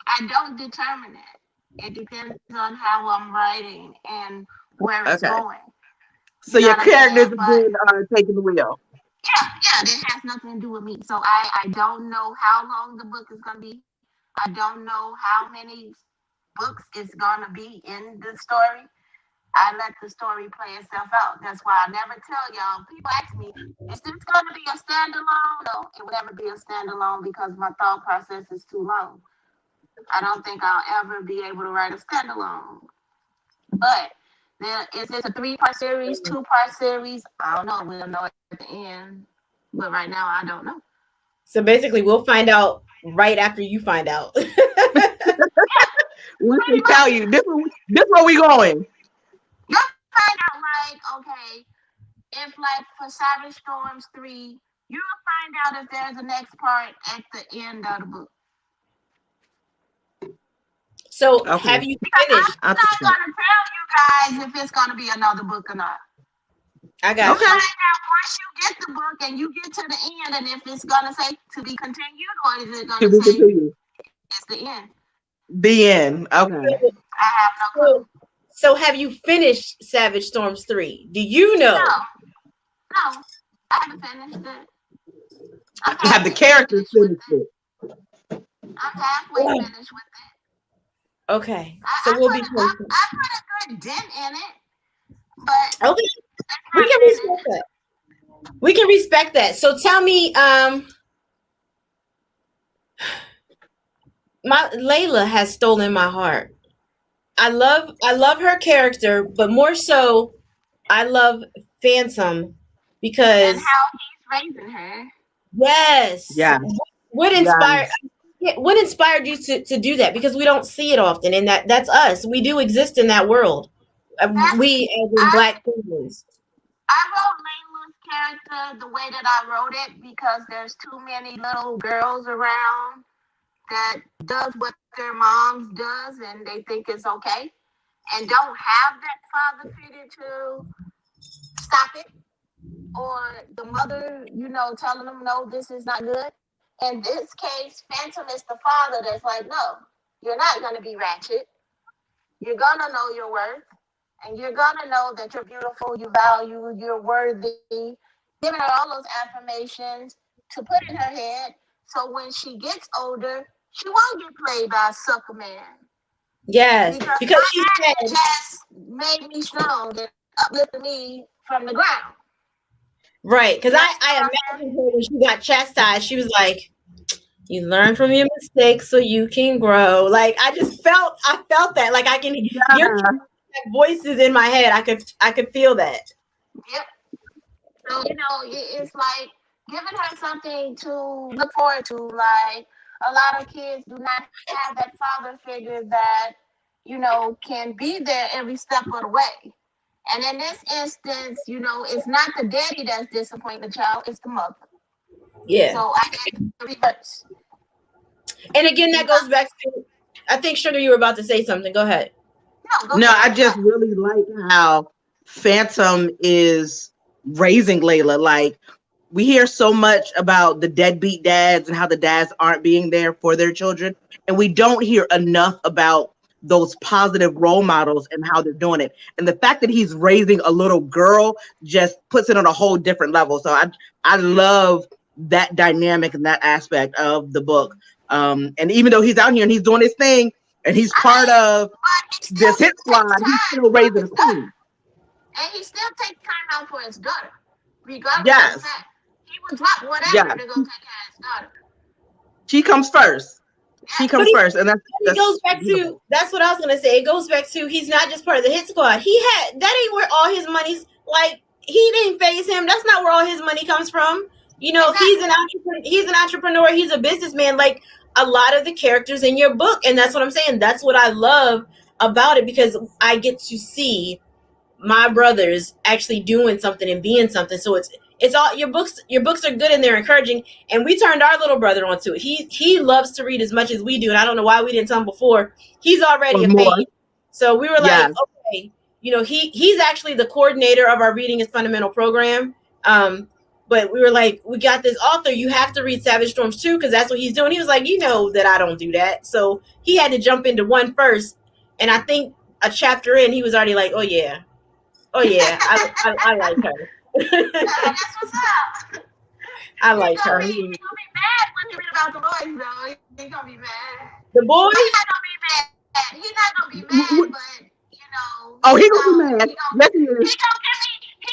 I don't determine it. It depends on how I'm writing and where it's Okay. going. You So know your what I'm characters saying? again But are taking the wheel. yeah, it has nothing to do with me. So I don't know how long the book is gonna be. I don't know how many books it's gonna be in the story. I let the story play itself out. That's why I never tell y'all. People ask me, is this going to be a standalone? No, it will never be a standalone because my thought process is too long. I don't think I'll ever be able to write a standalone. But is this a 3-part series, 2-part series? I don't know. We'll know at the end. But right now, I don't know. So basically, we'll find out right after you find out. Once they Pretty tell much. you, this where we going. You'll find out, like, okay, if, like, for Savage Storms 3, you'll find out if there's a next part at the end of the book. So Okay. have you Because finished? I'm not going to tell you guys if it's going to be another book or not. I You'll got you. Okay. find out once you get the book and you get to the end, and if it's going to say to be continued or is it going To to be say continued. it's the end. The end. Okay. So, I have no so, clue. so have you finished Savage Storms 3? Do you No, know? no, I haven't finished it. I'm Have the halfway characters finished with finished it. it? I'm halfway finished with it. Okay. I, So I we'll put be a, I, patient. I put a good dent in it, but Okay. it's We not can finished. respect that. We can respect that. So tell me, my Layla has stolen my heart. I love her character, but more so I love Phantom And because how he's raising her. yes, Yeah. what inspired Yes. yeah, what inspired you to do that? Because we don't see it often, and that's us. We do exist in that world. That's We as in I Black families. I wrote Layla's character the way that I wrote it because there's too many little girls around that does what their moms does and they think it's okay and don't have that father figure to stop it or the mother, telling them no, this is not good. In this case, Phantom is the father that's like, no, you're not gonna be ratchet. You're gonna know your worth and you're gonna know that you're beautiful, you value, you're worthy. Giving her all those affirmations to put in her head, so when she gets older, she won't get played by a sucker man. Yes, Because because my she daddy said just made me strong and uplifted me from the ground. right. Because You I understand what I'm imagined her when she got chastised. She was like, "You learn from your mistakes so you can grow." Like I felt that. Like I can your Yeah. voices in my head. I could feel that. saying? Yep. So, it's like giving her something to look forward to. Like, a lot of kids do not have that father figure that, can be there every step of the way. And in this instance, it's not the daddy that's disappointing the child, it's the mother. Yeah. So I did the reverse. And again, that goes Because, back to. I think Sugar, you were about to say something. Go ahead. no, go No, ahead. I just really like how Phantom is raising Layla. Like, we hear so much about the deadbeat dads and how the dads aren't being there for their children. And we don't hear enough about those positive role models and how they're doing it. And the fact that he's raising a little girl just puts it on a whole different level. So I love that dynamic and that aspect of the book. And even though he's out here and he's doing his thing and he's I part mean, of but he this still hit squad, takes he's time still for raising a his daughter. queen. And he still takes time out for his daughter, regardless of the Yes, fact he would drop whatever yes. to go take care of his daughter. She comes first. She Yeah. But comes first, and it goes that's back to beautiful. that's what I was gonna say. It goes back to he's not just part of the hit squad. He had that ain't where all his money's like he didn't phase him. That's not where all his money comes from. He's Exactly. an entrepreneur. He's an entrepreneur. He's a businessman. Like a lot of the characters in your book, and that's what I'm saying. That's what I love about it because I get to see my brothers actually doing something and being something. So it's all your books are good and they're encouraging. And we turned our little brother onto it. He loves to read as much as we do, and I don't know why we didn't tell him before. He's Or already a page. more. So we were like, Yes. okay, he's actually the coordinator of our reading is fundamental program. But we were like, we got this author. You have to read Savage Storms too, because that's what he's doing. He was like, that I don't do that. So he had to jump into one first. And I think a chapter in, he was already like, oh yeah, I like her. That's what's up. I He like gonna her. be he gonna be mad when he read about the boys though. He gonna be mad. The But he boys, not gonna be mad. He's not gonna be mad, but Oh, he gonna be mad. Yes, he is. He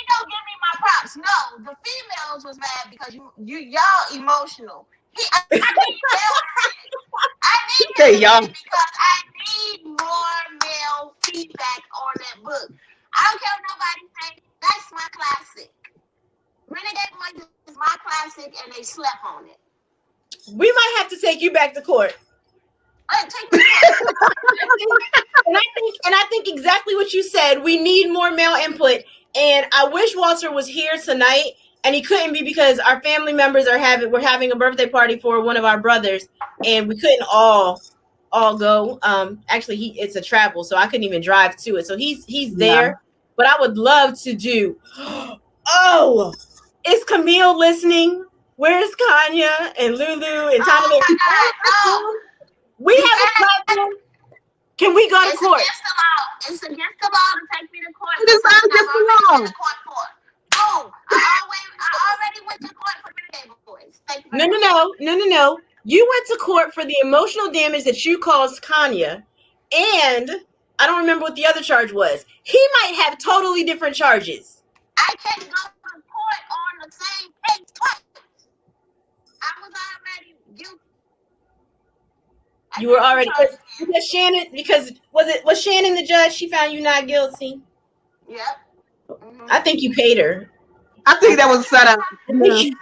gonna give me my props. No, the females was mad because y'all emotional. I need male friends. I need him Okay, to y'all. win because I need more male feedback on that book. I don't care what nobody say. That's my classic. Renegade Boys is my classic, and they slept on it. We might have to take you back to court. Take me to court. I think exactly what you said. We need more male input, and I wish Walter was here tonight, and he couldn't be because our family members we're having a birthday party for one of our brothers, and we couldn't all go. Actually, it's a travel, so I couldn't even drive to it. So he's there, Yeah. but I would love to do. Oh, is Camille listening? Where's Kanya and Lulu and Tyler? Oh my God, no. We have a platform. Can we go to court? Against the law. It's against the law to take me to court It for is not something against I've the already law. been to court for. Oh, I already went to court for Renegade Boys. Thank you for No. You went to court for the emotional damage that you caused Kanya, and I don't remember what the other charge was. He might have totally different charges. I can't go to court on the same case twice. I was already guilty. You were already because Shannon was Shannon the judge? She found you not guilty. Yep. Mm-hmm. I think you paid her. I think that was set up. I think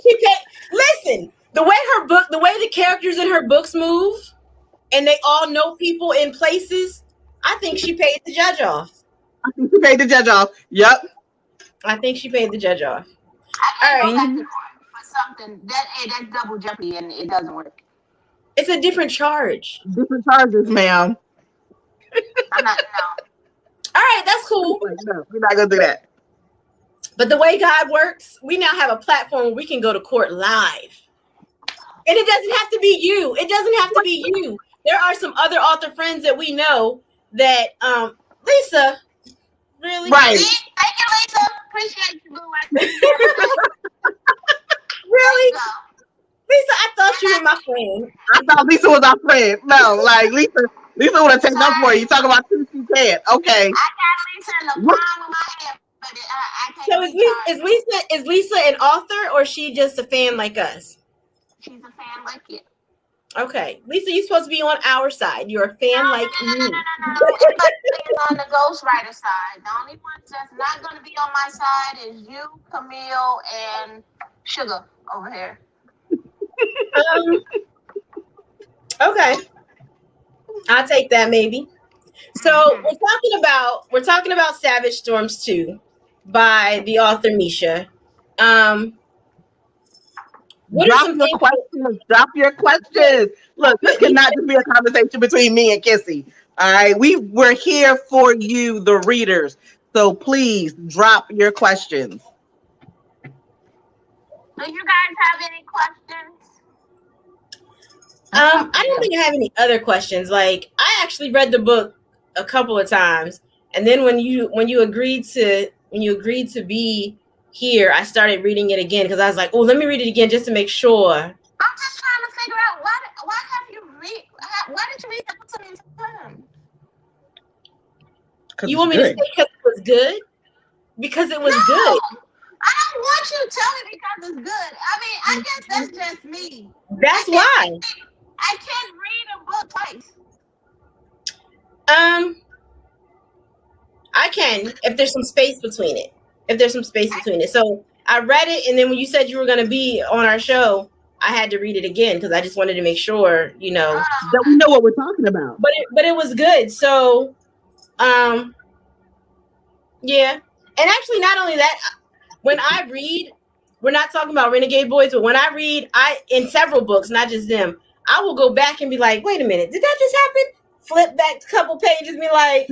she paid. Listen, the way the characters in her books move, and they all know people in places. I think she paid the judge off. I think she paid the judge off. Yep. I think she paid the judge off. I can't go back to court for something that's double jeopardy and it doesn't work. It's a different charge. Different charges, ma'am. I'm not. No. All right, that's cool. Like, no, we're not gonna do that. But the way God works, we now have a platform where we can go to court live. And it doesn't have to be you. It doesn't have to be you. There are some other author friends that we know that Lisa, really? Right. Thank you, Lisa. Appreciate you, boo. Really? Lisa, I thought you were my friend. I thought Lisa was our friend. No, like Lisa would have taken up for you. You talk about two she can. Okay. I got Lisa in the palm of my hand, but I can't. So is Lisa an author or is she just a fan like us? She's a fan like you. Okay. Lisa, you're supposed to be on our side. You're a fan like me. No. Everybody's on the ghostwriter side. The only one that's not going to be on my side is you, Camille, and Sugar over here. Okay. I'll take that maybe. So we're talking about Savage Storms 2 by the author Meesha. Drop your questions. Look, this cannot just be a conversation between me and Kissy. All right. We're here for you, the readers. So please drop your questions. Do you guys have any questions? I don't think I have any other questions. Like, I actually read the book a couple of times, and then when you agreed to be here, I started reading it again because I was like, oh, let me read it again just to make sure. I'm just trying to figure out why have you read? Why did you read that book so many times? You want me to say because it was good? Because it was good. I don't want you to tell me because it's good. I mean, I guess that's just me. That's why. I can't read a book twice. I can if there's some space between it. So I read it, and then when you said you were going to be on our show, I had to read it again because I just wanted to make sure, that we know what we're talking about. But it was good. So, yeah. And actually, not only that, when I read, we're not talking about Renegade Boys, but when I read, in several books, not just them, I will go back and be like, wait a minute, did that just happen? Flip back a couple pages and be like,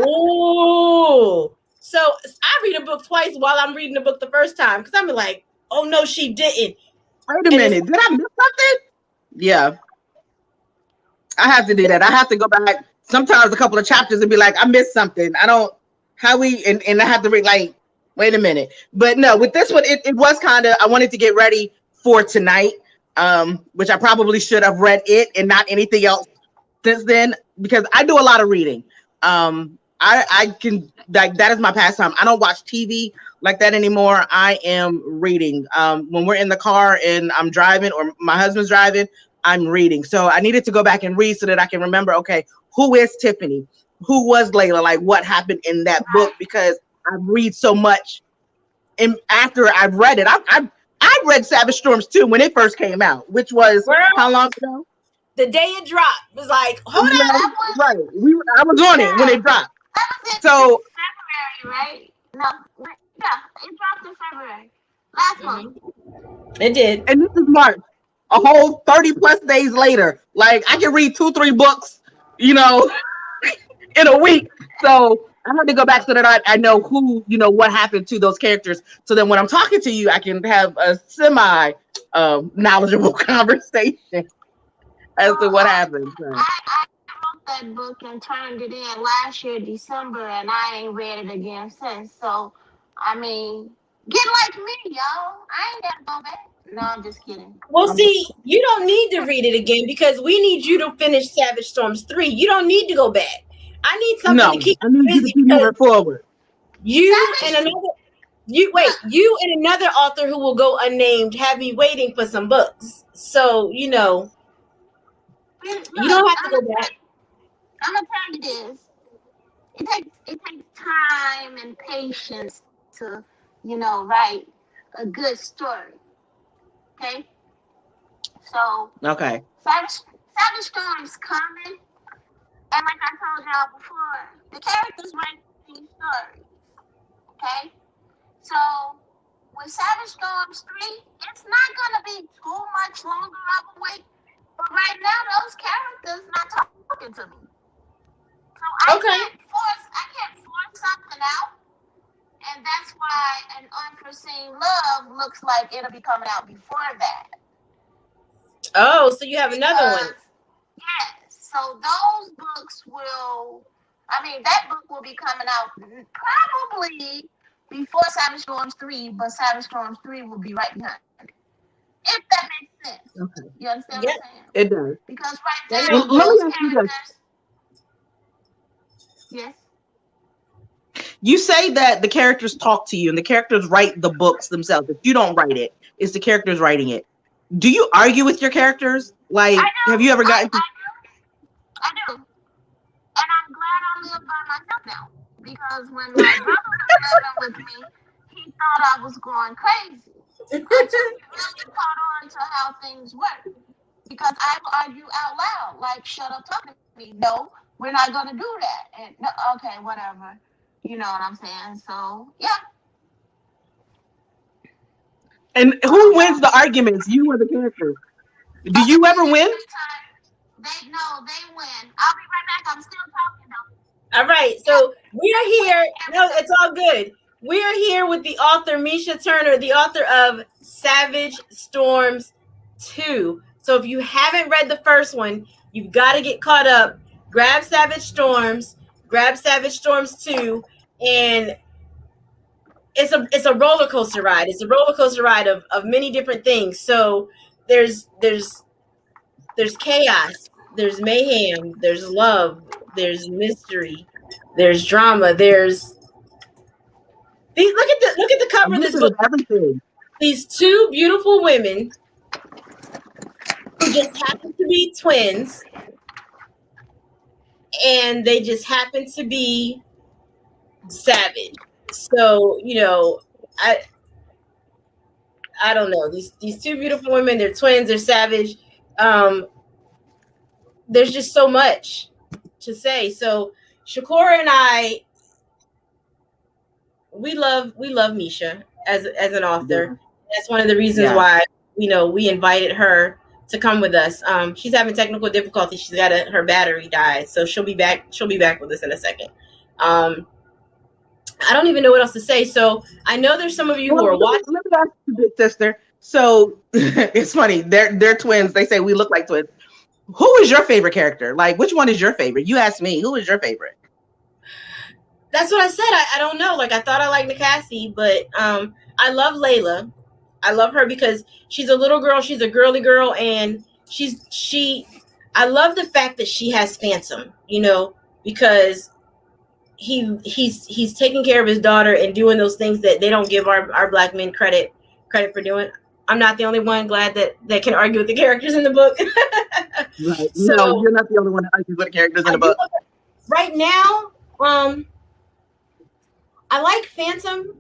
ooh. So I read a book twice while I'm reading the book the first time because I'm like, oh no, she didn't. Wait a minute, did I miss something? Yeah. I have to do that. I have to go back sometimes a couple of chapters and be like, I missed something. I have to read like, wait a minute. But no, with this one, it was kind of, I wanted to get ready for tonight, which I probably should have read it and not anything else since then, because I do a lot of reading. I can, like, that is my pastime. I don't watch TV like that anymore. I am reading. When we're in the car and I'm driving or my husband's driving, I'm reading. So I needed to go back and read so that I can remember, okay, who is Tiffany? Who was Layla? Like, what happened in that book? Because I read so much. And after I've read it, I read Savage Storms too when it first came out, which was Girl, how long ago? the day it dropped was like, hold You up. know, right. I was on it when it dropped. That was in So February, right? No, yeah, it dropped in February. Last month. It did. and this is March, a whole 30 plus days later. Like, I can read 2-3 books, you know, in a week. So I had to go back so that I know who, you know, what happened to those characters. So then when I'm talking to you, I can have a semi knowledgeable conversation as to what happened. So. I wrote that book and turned it in last year, December, and I ain't read it again since. So, I mean, get like me, y'all. I ain't gotta go back. No, I'm just kidding. Well, see, you don't need to read it again because we need you to finish Savage Storms 3. You don't need to go back. I need something to keep I need you to busy keep moving forward. you and another author who will go unnamed have me waiting for some books. So, you know, Look, you don't have to go back. I'm gonna tell you this. It takes time and patience to, write a good story. Okay? So Okay. Savage Storm's coming. And like I told y'all before, the characters write these stories. Okay? So with Savage Storms 3, it's not gonna be too much longer of a wait. But right now those characters not talking to me. So I can't force something out. And that's why An Unforeseen Love looks like it'll be coming out before that. Oh, so you have another one. Yes. So those books that book will be coming out probably before Savage Storms 3, but Savage Storms 3 will be right behind it. If that makes sense. Okay. You understand what I'm saying? It does. Because right now, let me ask you this. Yes. You say that the characters talk to you and the characters write the books themselves. If you don't write it, it's the characters writing it. Do you argue with your characters? Like, have you ever gotten I do. And I'm glad I live by myself now. Because when my brother was living with me, he thought I was going crazy. Until he really caught on to how things work. Because I would argue out loud, like, shut up talking to me. No, we're not going to do that. And no, okay, whatever. You know what I'm saying? So, yeah. And who wins the arguments? You or the characters? Do you ever win? They win. I'll be right back. I'm still talking though. All right. So we are here. No, it's all good. We are here with the author, Meesha Turner, the author of Savage Storms 2. So if you haven't read the first one, you've got to get caught up. Grab Savage Storms 2, and it's a roller coaster ride. It's a roller coaster ride of many different things. So there's chaos, there's mayhem, there's love, there's mystery, there's drama, there's look at the cover of this book. Everything. These two beautiful women who just happen to be twins, and they just happen to be savage. So, you know, I don't know. These two beautiful women, they're twins, they're savage. There's just so much to say. So Shakora and I, we love Meesha as an author. Yeah. That's one of the reasons why, you know, we invited her to come with us. She's having technical difficulties. She's got her battery died, so she'll be back with us in a second. I don't even know what else to say. So I know there's some of you who are watching. Let me ask you, big sister. So it's funny. They're twins. They say we look like twins. Who is your favorite character? Like, which one is your favorite? You asked me. Who is your favorite? That's what I said. I don't know. Like, I thought I liked Nikasi, but I love Layla. I love her because she's a little girl. She's a girly girl, and I love the fact that she has Phantom. You know, because he's taking care of his daughter and doing those things that they don't give our black men credit for doing. I'm not the only one glad that can argue with the characters in the book. Right. No, So you're not the only one that argues with the characters in I the do book. right now. I like Phantom.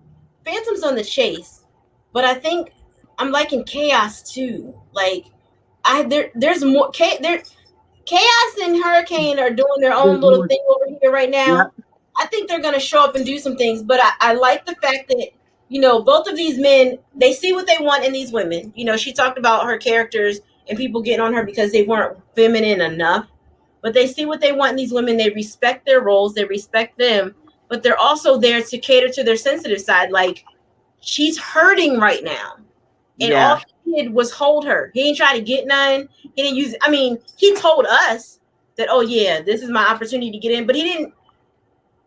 Phantom's on the chase, but I think I'm liking Chaos too. Like there's more Chaos and Hurricane are doing their There's own little more. thing over here right Yep. now. I think they're going to show up and do some things, but I like the fact that, both of these men, they see what they want in these women. She talked about her characters and people getting on her because they weren't feminine enough, but they see what they want in these women. They respect their roles, they respect them, but they're also there to cater to their sensitive side. Like, she's hurting right now. And all Yeah. he did was hold her. He didn't try to get none. He didn't use. I mean, he told us that, oh yeah, this is my opportunity to get in, but he didn't.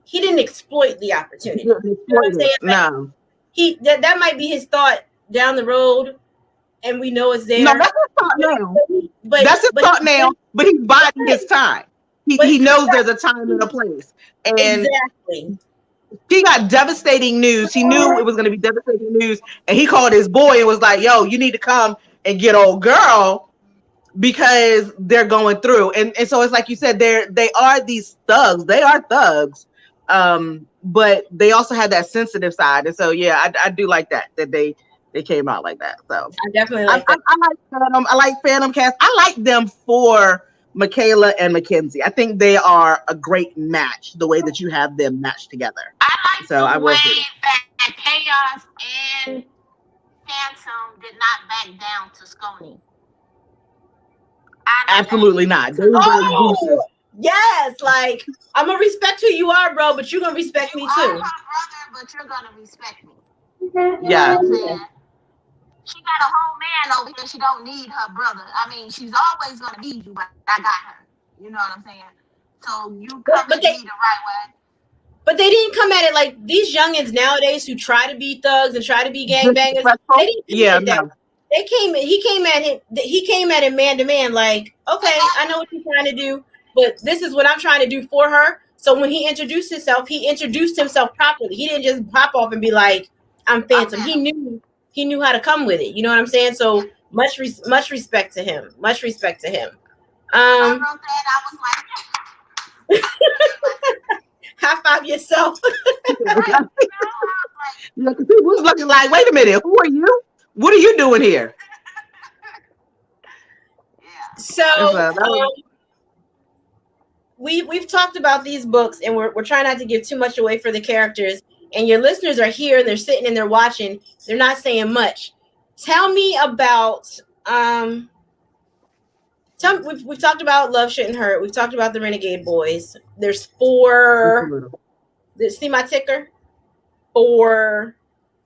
He didn't exploit the opportunity. You know what I'm saying? Like, No. that might be his thought down the road, and we know it's No, there. that's his thought now. But That's his but thought now, but he's biding his time. but He knows there's a time and a place. And exactly. he got devastating news. He knew it was going to be devastating news. And he called his boy and was like, yo, you need to come and get old girl because they're going through. And so it's like you said, they are these thugs. They are thugs. But they also have that sensitive side. And so, yeah, I do like that they came out like that. So I definitely like that. I like Phantom. I like Phantom Cast. I like them for Michaela and Mackenzie. I think they are a great match, the way that you have them matched together. I like So I the will way say that Chaos and Phantom did not back down to Scony. absolutely not. They was like gooses. Yes, like, I'm gonna respect who you are, bro, but you're gonna respect me You are too. her brother, but you're gonna respect me. You know Yeah. what I'm saying? She got a whole man over here. She don't need her brother. I mean, she's always gonna need you, but I got her. You know what I'm saying? So you But, come but at they me the right way. but they didn't come at it like these youngins nowadays who try to be thugs and try to be gangbangers. They didn't come Yeah, at it that no. way. He came at him man to man, like, okay, I know what you're trying to do, but this is what I'm trying to do for her. So when he introduced himself, he introduced himself properly. He didn't just pop off and be like, I'm Phantom. He knew how to come with it. You know what I'm saying? So much respect to him. Much respect to him. I wrote that. I was like, High five yourself. right. Yeah, because he was looking like, wait a minute, who are you? What are you doing here? Yeah. So we've talked about these books, and we're trying not to give too much away for the characters. And your listeners are here, and they're sitting and they're watching. They're not saying much. Tell me about we've talked about Love Shouldn't Hurt. We've talked about the Renegade Boys. There's 4. See my ticker? 4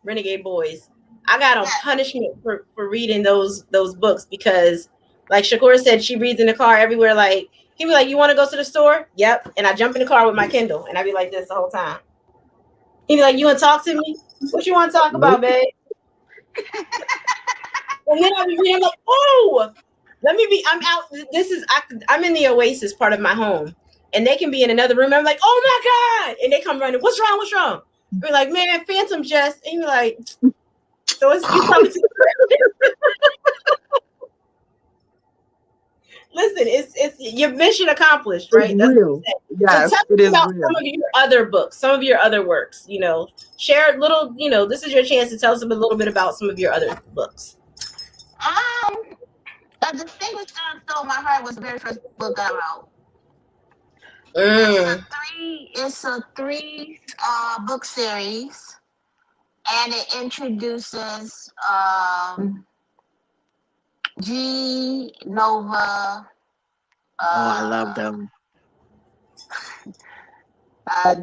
Renegade Boys. I got on punishment for reading those books because, like Shakur said, she reads in the car everywhere. Like, he'd be like, "You want to go to the store?" Yep. And I jump in the car with my Kindle, and I'd be like this the whole time. He'd be like, "You want to talk to me? What you want to talk about, babe?" And then I'd be reading, I'm like, "Oh, let me be. I'm out. I'm in the Oasis part of my home, and they can be in another room. I'm like, oh my God. And they come running. What's wrong? What's wrong? We're like, man, Phantom just, and you're like, so it's you coming to the Listen, it's your mission accomplished, right? It's That's real. what you Yes, so tell it me is about real. some of your other books, some of your other works. Share a little. This is your chance to tell us a little bit about some of your other books. A Distinguished Son Stole My Heart was the very first book I wrote. It's a three book series, and it introduces G, Nova. I love them.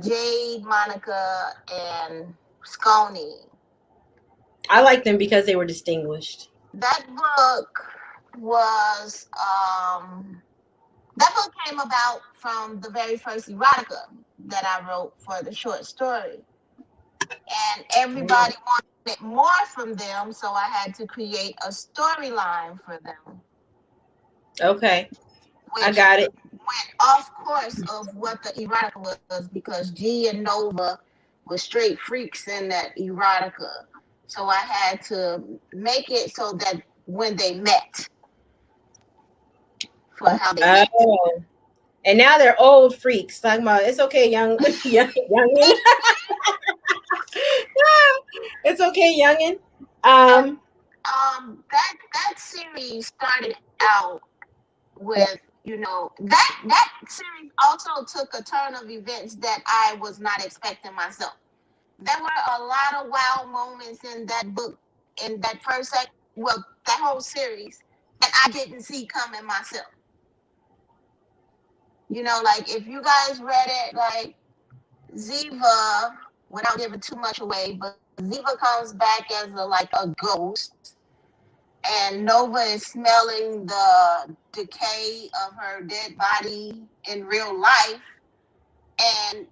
Jade, Monica, and Scony. I like them because they were distinguished. That book was that book came about from the very first erotica that I wrote for the short story. And everybody wanted more from them, so I had to create a storyline for them. Okay. I got it. went off course of what the erotica was because G and Nova were straight freaks in that erotica. So I had to make it so that when they met, for how they met. Oh, and now they're old freaks talking about it's okay, youngin. It's okay, youngin. And Um, that series started out with, that series also took a turn of events that I was not expecting myself. There were a lot of wow moments in that book, in that that whole series that I didn't see coming myself. Like if you guys read it, like Ziva, without giving too much away, but Ziva comes back as a ghost, and Nova is smelling the decay of her dead body in real life, and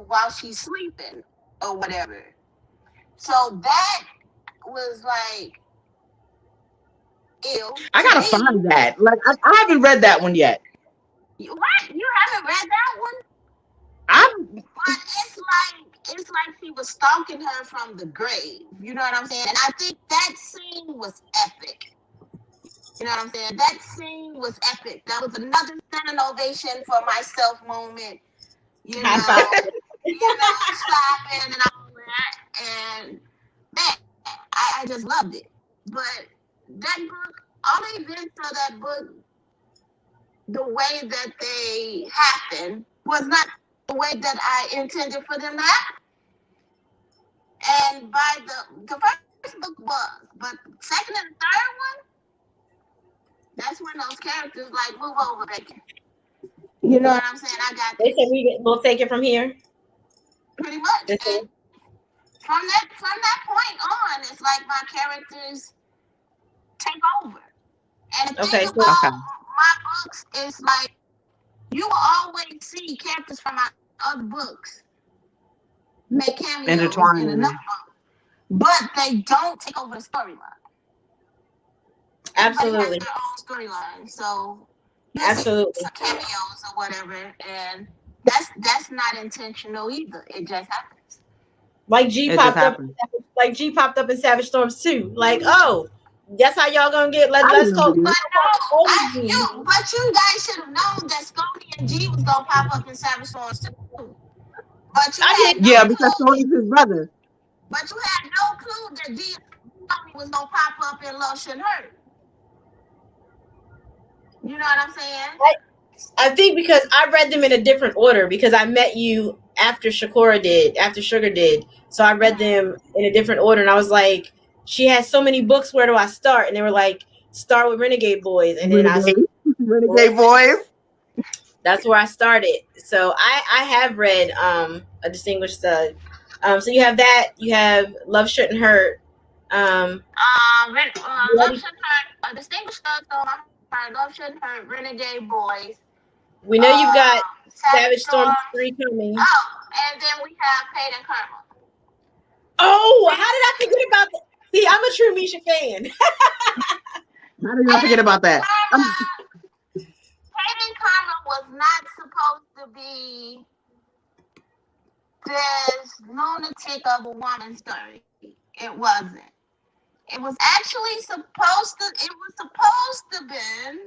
while she's sleeping or whatever. So that was like ill I to gotta me. find that. Like I haven't read that one yet. What? You haven't read that one? I'm But it's like she was stalking her from the grave. You know what I'm saying? And I think that scene was epic. You know what I'm saying? That scene was epic. That was another standing ovation for myself moment. You high know, five. slapping and all that. And man, I just loved it. But that book, all the events of that book, the way that they happened was not the way that I intended for them to happen. And by the first book was, but second and third one, that's when those characters like move over, baby. You know what I'm saying? I got They said this. we'll take it from here. Pretty much. This And is- from that point on, it's like my characters take over. And the thing okay, so about okay. my books is like you will always see characters from my other books make cameos in another Intertwining. book, but they don't take over the storyline. Everybody has absolutely, their own storyline, so you'll see some absolutely. cameos or whatever, and that's not intentional either. It just happens. Like G It just popped up, happened. like G popped up in Savage Storms too. Like, oh, that's how y'all gonna get. I Let's remember call. this. But no, Old G. you guys should have known that Scotty and G was gonna pop up in Savage Swords too. But you I had did. no Yeah, because clue. Tony's his brother. But you had no clue that G and Scotty was gonna pop up in Love Shouldn't Hurt. You know what I'm saying? I think because I read them in a different order because I met you after Shakura did, after Sugar did. So I read Mhm. them in a different order, and I was like, she has so many books. Where do I start? And they were like, start with Renegade Boys, and then Renegade. Renegade boys. that's where I started. So I have read a Distinguished Stud. So you have that. You have Love Shouldn't Hurt. You Love already, Shouldn't Hurt, Distinguished Thug on my heart, Love Shouldn't Hurt, Renegade Boys, we know you've got Savage Savage Storm Storms. 3 coming. Oh, and then we have Paid and Karma. Oh, how did I forget about that? See, I'm a true Meesha fan. How did I forget Paid about and that? Karma, Paid and Karma was not supposed to be this lunatic of a woman story. It wasn't. It was actually supposed to. It was supposed to been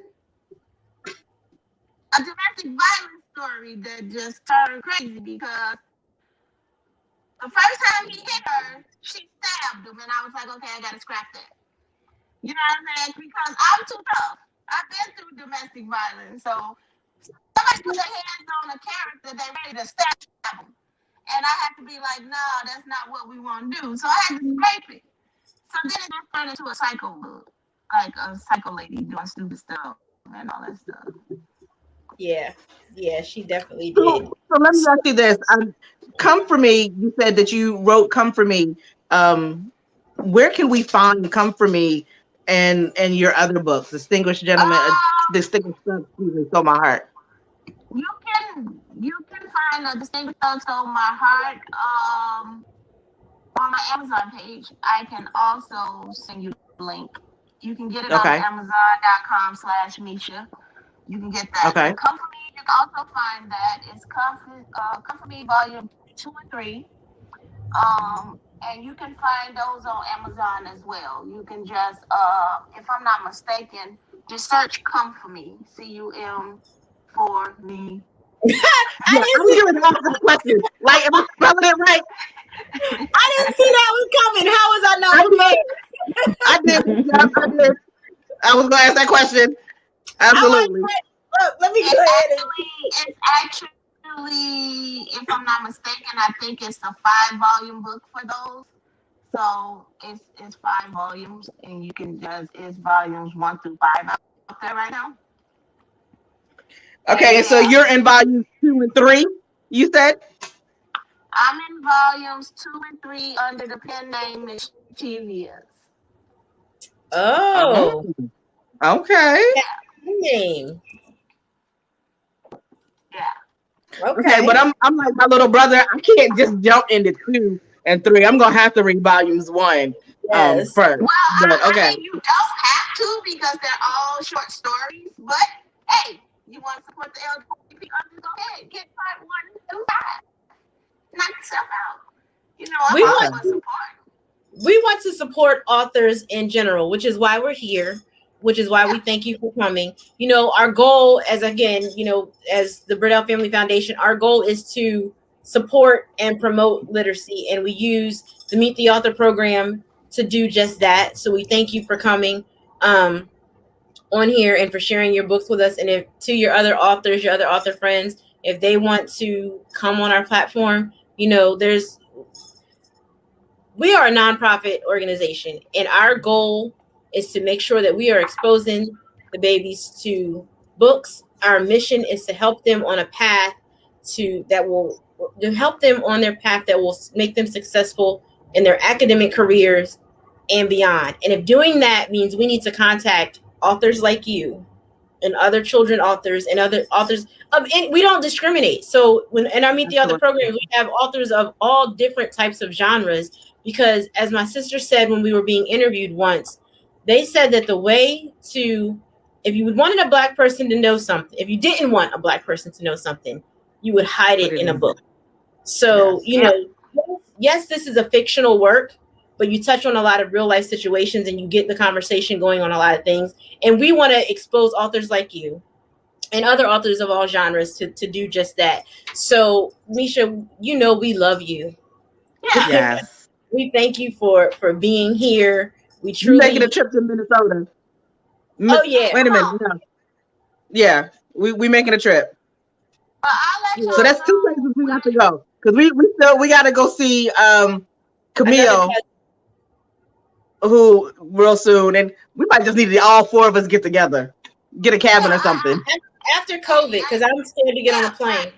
a domestic violence story that just turned crazy because the first time he hit her, she stabbed him, and I was like, okay, I gotta scrap that. You know what I'm saying? Because I'm too tough. I've been through domestic violence, so somebody put their hands on a character, they ready to stab them, and I have to be like, no, that's not what we want to do. So I had to scrape it. So then it just turned into a psycho book, like a psycho lady doing stupid stuff and all that stuff. Yeah, yeah, she definitely did. So let me ask you this. Come for me. You said that you wrote "Come for Me." Where can we find "Come for Me" and your other books, "Distinguished Gentleman," Um, "Distinguished Son," excuse me, "So My Heart"? you can find a distinguished thug stole my heart on my Amazon page. I can also send you the link. You can get it on Okay. Amazon.com/Meesha. You can get that. Okay. And Come For Me, you can also find that. It's Come For Me Volume 2 and 3. And you can find those on Amazon as well. You can just, if I'm not mistaken, just search Come For Me, CUM for me. Yeah, I I didn't was see. giving ask the question. Like, am I spelling it right? I didn't see that was coming. How was I not I did. prepared? I did. Yeah, I did. I was gonna ask that question. I was Absolutely. like, look, let me go It's ahead and. actually, if I'm not mistaken, I think it's a 5 volume book for those. So it's 5 volumes, and you can just it's volumes 1 through 5 out there right now. And Okay, so you're in volume 2 and 3. You said. I'm in volumes 2 and 3 under the pen name Mischievous. Oh. Oh, Okay. that name. Yeah. Okay, but Okay. I'm like my little brother. I can't just jump into 2 and 3. I'm gonna have to read volumes 1 Yes. first. Well, But I okay. mean, you don't have to because they're all short stories. But hey, you want to support the LGBT authors? Go ahead, get part 1 through 5. Knock yourself out. I'm We all Okay. want for support. we want to support authors in general, which is why we're here, which is why we Yeah. thank you for coming. Our goal, as again, as the Burdell Family Foundation, our goal is to support and promote literacy, and we use the Meet the Author program to do just that. So we thank you for coming on here and for sharing your books with us. And if to your other authors, your other author friends, if they want to come on our platform, there's we are a nonprofit organization, and our goal is to make sure that we are exposing the babies to books. Our mission is to help them on a path to help them on their path that will make them successful in their academic careers and beyond. And if doing that means we need to contact authors like you and other children authors and other authors we don't discriminate. So when in our Meet the Author Absolutely. program, we have authors of all different types of genres because, as my sister said when we were being interviewed once, they said that the way to if you wanted a black person to know something, if you didn't want a black person to know something, you would hide Put it it in a in. book. So, Yes. yes, this is a fictional work, but you touch on a lot of real life situations and you get the conversation going on a lot of things. And we want to expose authors like you and other authors of all genres to do just that. So, Meesha, we love you. Yeah. Yes. We thank you for being here. We You making a truly, trip to Minnesota? oh yeah, Wait a minute. Come on. No. Yeah, we making a trip. But I'll let So y'all that's 2 know places we when got to go because we got to go see another Camille cousin. who real soon, and we might just need to all 4 of us get together, get a well, cabin or something. After COVID, because I'm scared to get on a yeah, plane. right.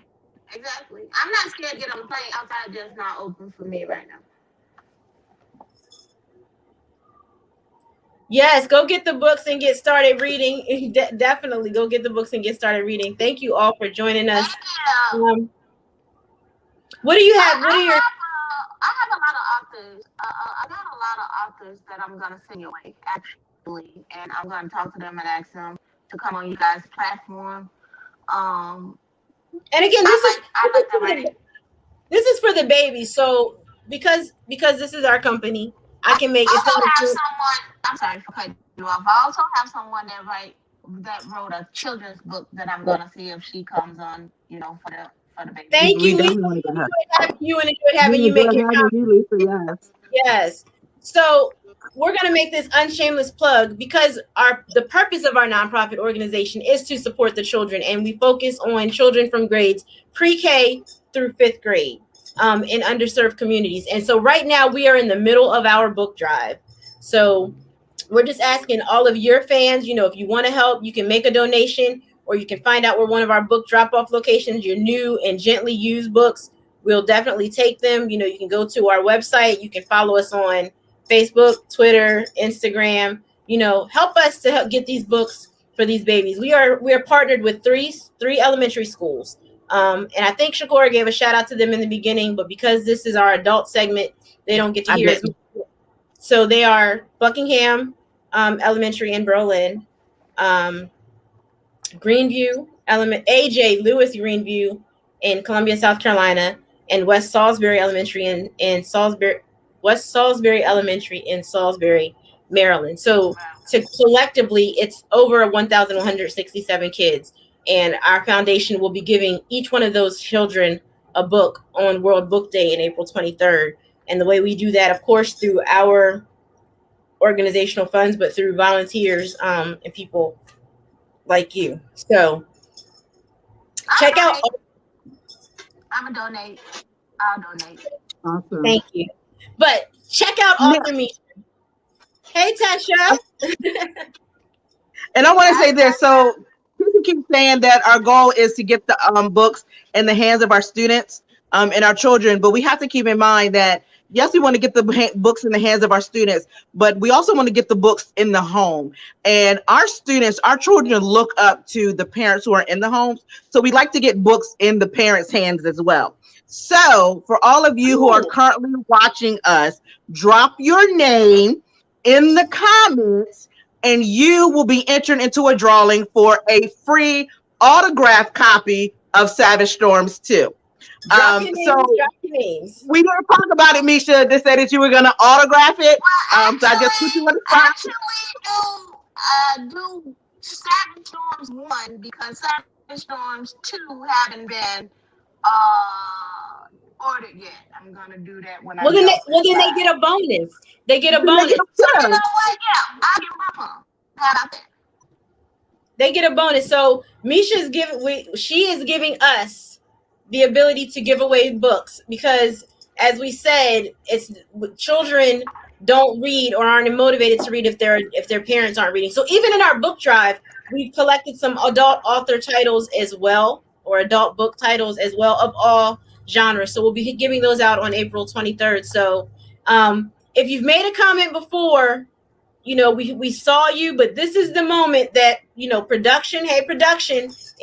Exactly. I'm not scared to get on the plane. Outside just not open for me right now. Yes, go get the books and get started reading. Definitely go get the books and get started reading. Thank you all for joining us. Yeah. Um, what do you I, have? What I are your have I have a lot of authors. I got a lot of authors that I'm gonna send your way actually, and I'm gonna talk to them and ask them to come on you guys' platform. Um, and again, I like the writing. this is for the babies. So because this is our company, I can make it's Also not have a someone. I'm sorry for cutting you off. I also have someone that wrote a children's book that I'm gonna see if she comes on. For the baby. thank We you, Lisa. definitely want to get her. Enjoyed having you and enjoyed We having you make enjoy your having you, Lisa. Yes. yes. So we're going to make this unshameless plug because the purpose of our nonprofit organization is to support the children, and we focus on children from grades pre-K through 5th grade in underserved communities. And so right now we are in the middle of our book drive. So we're just asking all of your fans, if you want to help, you can make a donation or you can find out where one of our book drop-off locations, your new and gently used books. We'll definitely take them. You can go to our website. You can follow us on Facebook, Twitter, Instagram. Help us to help get these books for these babies. We are partnered with three elementary schools. And I think Shakora gave a shout out to them in the beginning, but because this is our adult segment, they don't get to I hear as didn't. much. So they are Buckingham Elementary in Berlin, um, Greenview AJ Lewis Greenview in Columbia, South Carolina, and West Salisbury Elementary in West Salisbury Elementary in Salisbury, Maryland. So to collectively, it's over 1,167 kids, and our foundation will be giving each one of those children a book on World Book Day in April 23rd. And the way we do that, of course, through our organizational funds, but through volunteers and people like you. So check out. I'm gonna donate. I'll donate. Awesome. Thank you. But check out author Meesha. Hey, Tasha. And I want to say this. So people keep saying that our goal is to get the books in the hands of our students and our children, but we have to keep in mind that yes, we want to get the books in the hands of our students, but we also want to get the books in the home. And our students, our children look up to the parents who are in the homes. So we like to get books in the parents' hands as well. So for all of you who are currently watching us, drop your name in the comments and you will be entered into a drawing for a free autographed copy of Savage Storms 2. Drop your names. We didn't talk about it, Meesha. They said that you were going to autograph it. Well, so I just put you on the spot. Do Savage Storms 1 because Savage Storms 2 haven't been ordered yet. I'm gonna do that when then they get a bonus. They get a bonus. You know what? Yeah, I'll give my phone. How about that? They get a bonus. So she is giving us the ability to give away books because, as we said, it's children don't read or aren't motivated to read if their parents aren't reading. So even in our book drive, we've collected some adult author titles as well, or adult book titles as well, of all genres. So we'll be giving those out on April 23rd. So if you've made a comment before, we saw you, but this is the moment that, production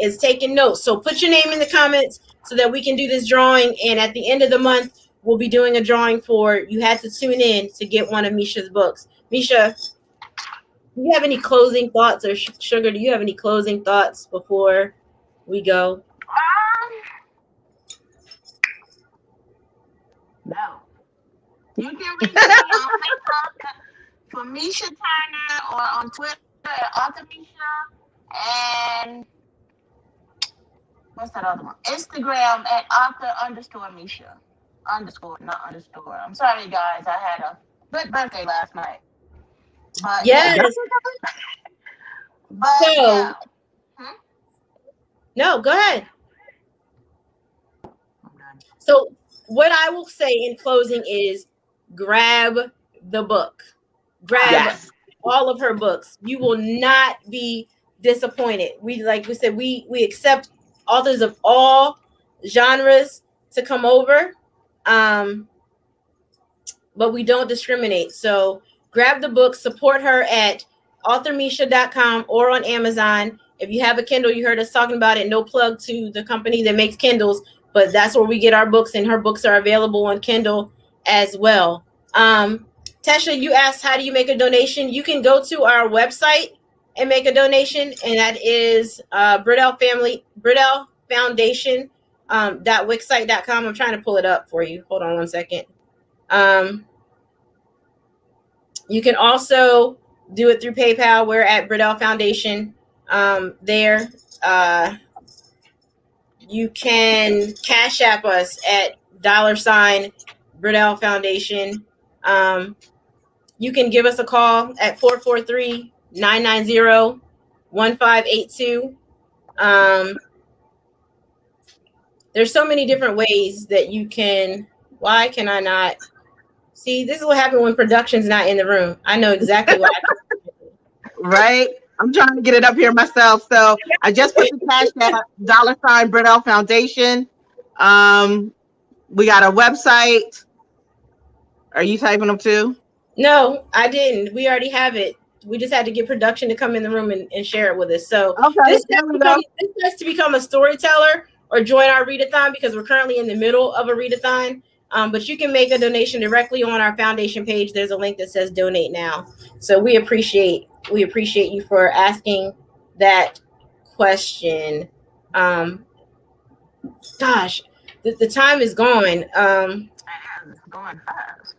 is taking notes. So put your name in the comments so that we can do this drawing. And at the end of the month, we'll be doing a drawing you had to tune in to get one of Meesha's books. Meesha, do you have any closing thoughts, or Sugar, do you have any closing thoughts before we go? No. You can reach me on Facebook for Meesha Turner or on Twitter at Author Meesha, and what's that other one? Instagram at Author_Meesha. Not underscore. I'm sorry, guys. I had a good birthday last night. But yes. But yeah. No, go ahead. So what I will say in closing is grab the book. Grab all of her books. You will not be disappointed. We said, we accept authors of all genres to come over. But we don't discriminate. So grab the book, support her at authormeesha.com or on Amazon. If you have a Kindle, you heard us talking about it. No plug to the company that makes Kindles, but that's where we get our books, and her books are available on Kindle as well. Tasha, you asked, how do you make a donation? You can go to our website and make a donation, and that is Bridell Foundation .wixsite.com. I'm trying to pull it up for you. Hold on one second. You can also do it through PayPal. We're at Bridell Foundation there. You can Cash App us at $ Bridell Foundation. You can give us a call at 443-990-1582. There's so many different ways that you can. Why can I not? See, this is what happens when production's not in the room. I know exactly why. Right? I'm trying to get it up here myself. So I just put the Cash App $ Bridell Foundation. We got a website. Are you typing them too? No, I didn't. We already have it. We just had to get production to come in the room and share it with us. So this has to become a storyteller or join our readathon, because we're currently in the middle of a readathon. But you can make a donation directly on our foundation page. There's a link that says donate now. So we appreciate you for asking that question. Um, Gosh, the time is gone. It's going fast.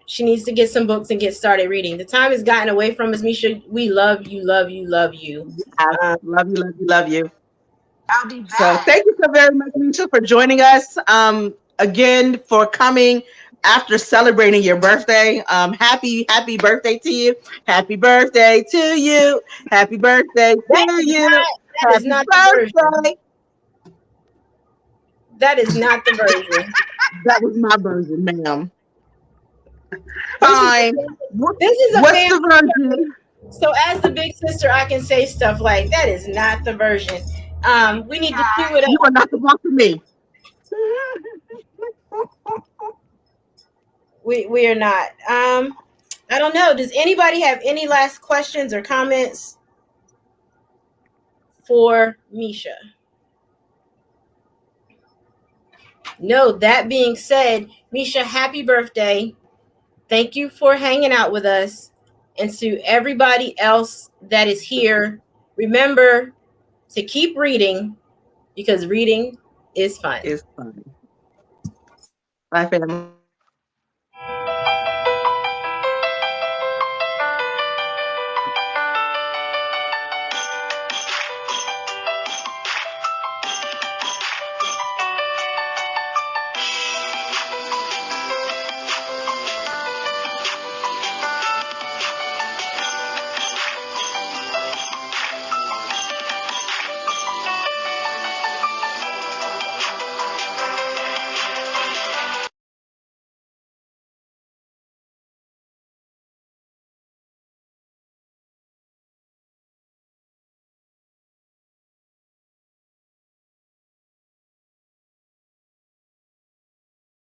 She needs to get some books and get started reading. The time has gotten away from us, Meesha. We love you, love you, love you. Yes, love you, love you, love you. I'll be So back. thank you so very much, Meesha, for joining us. Again, for coming after celebrating your birthday. Happy birthday to you. Happy birthday to you. Happy birthday That to is you. not that is Happy not the version. birthday. That is not the version. That was my version, ma'am. This is Fine. this is a What's the family show. version? So as the big sister, I can say stuff like that is not the version. We need to cue it Guys, You up. are not the boss of me. We are not. I don't know. Does anybody have any last questions or comments for Meesha? No, that being said, Meesha, happy birthday. Thank you for hanging out with us. And to everybody else that is here, remember to keep reading because reading is fun. It's fine. Bye, family.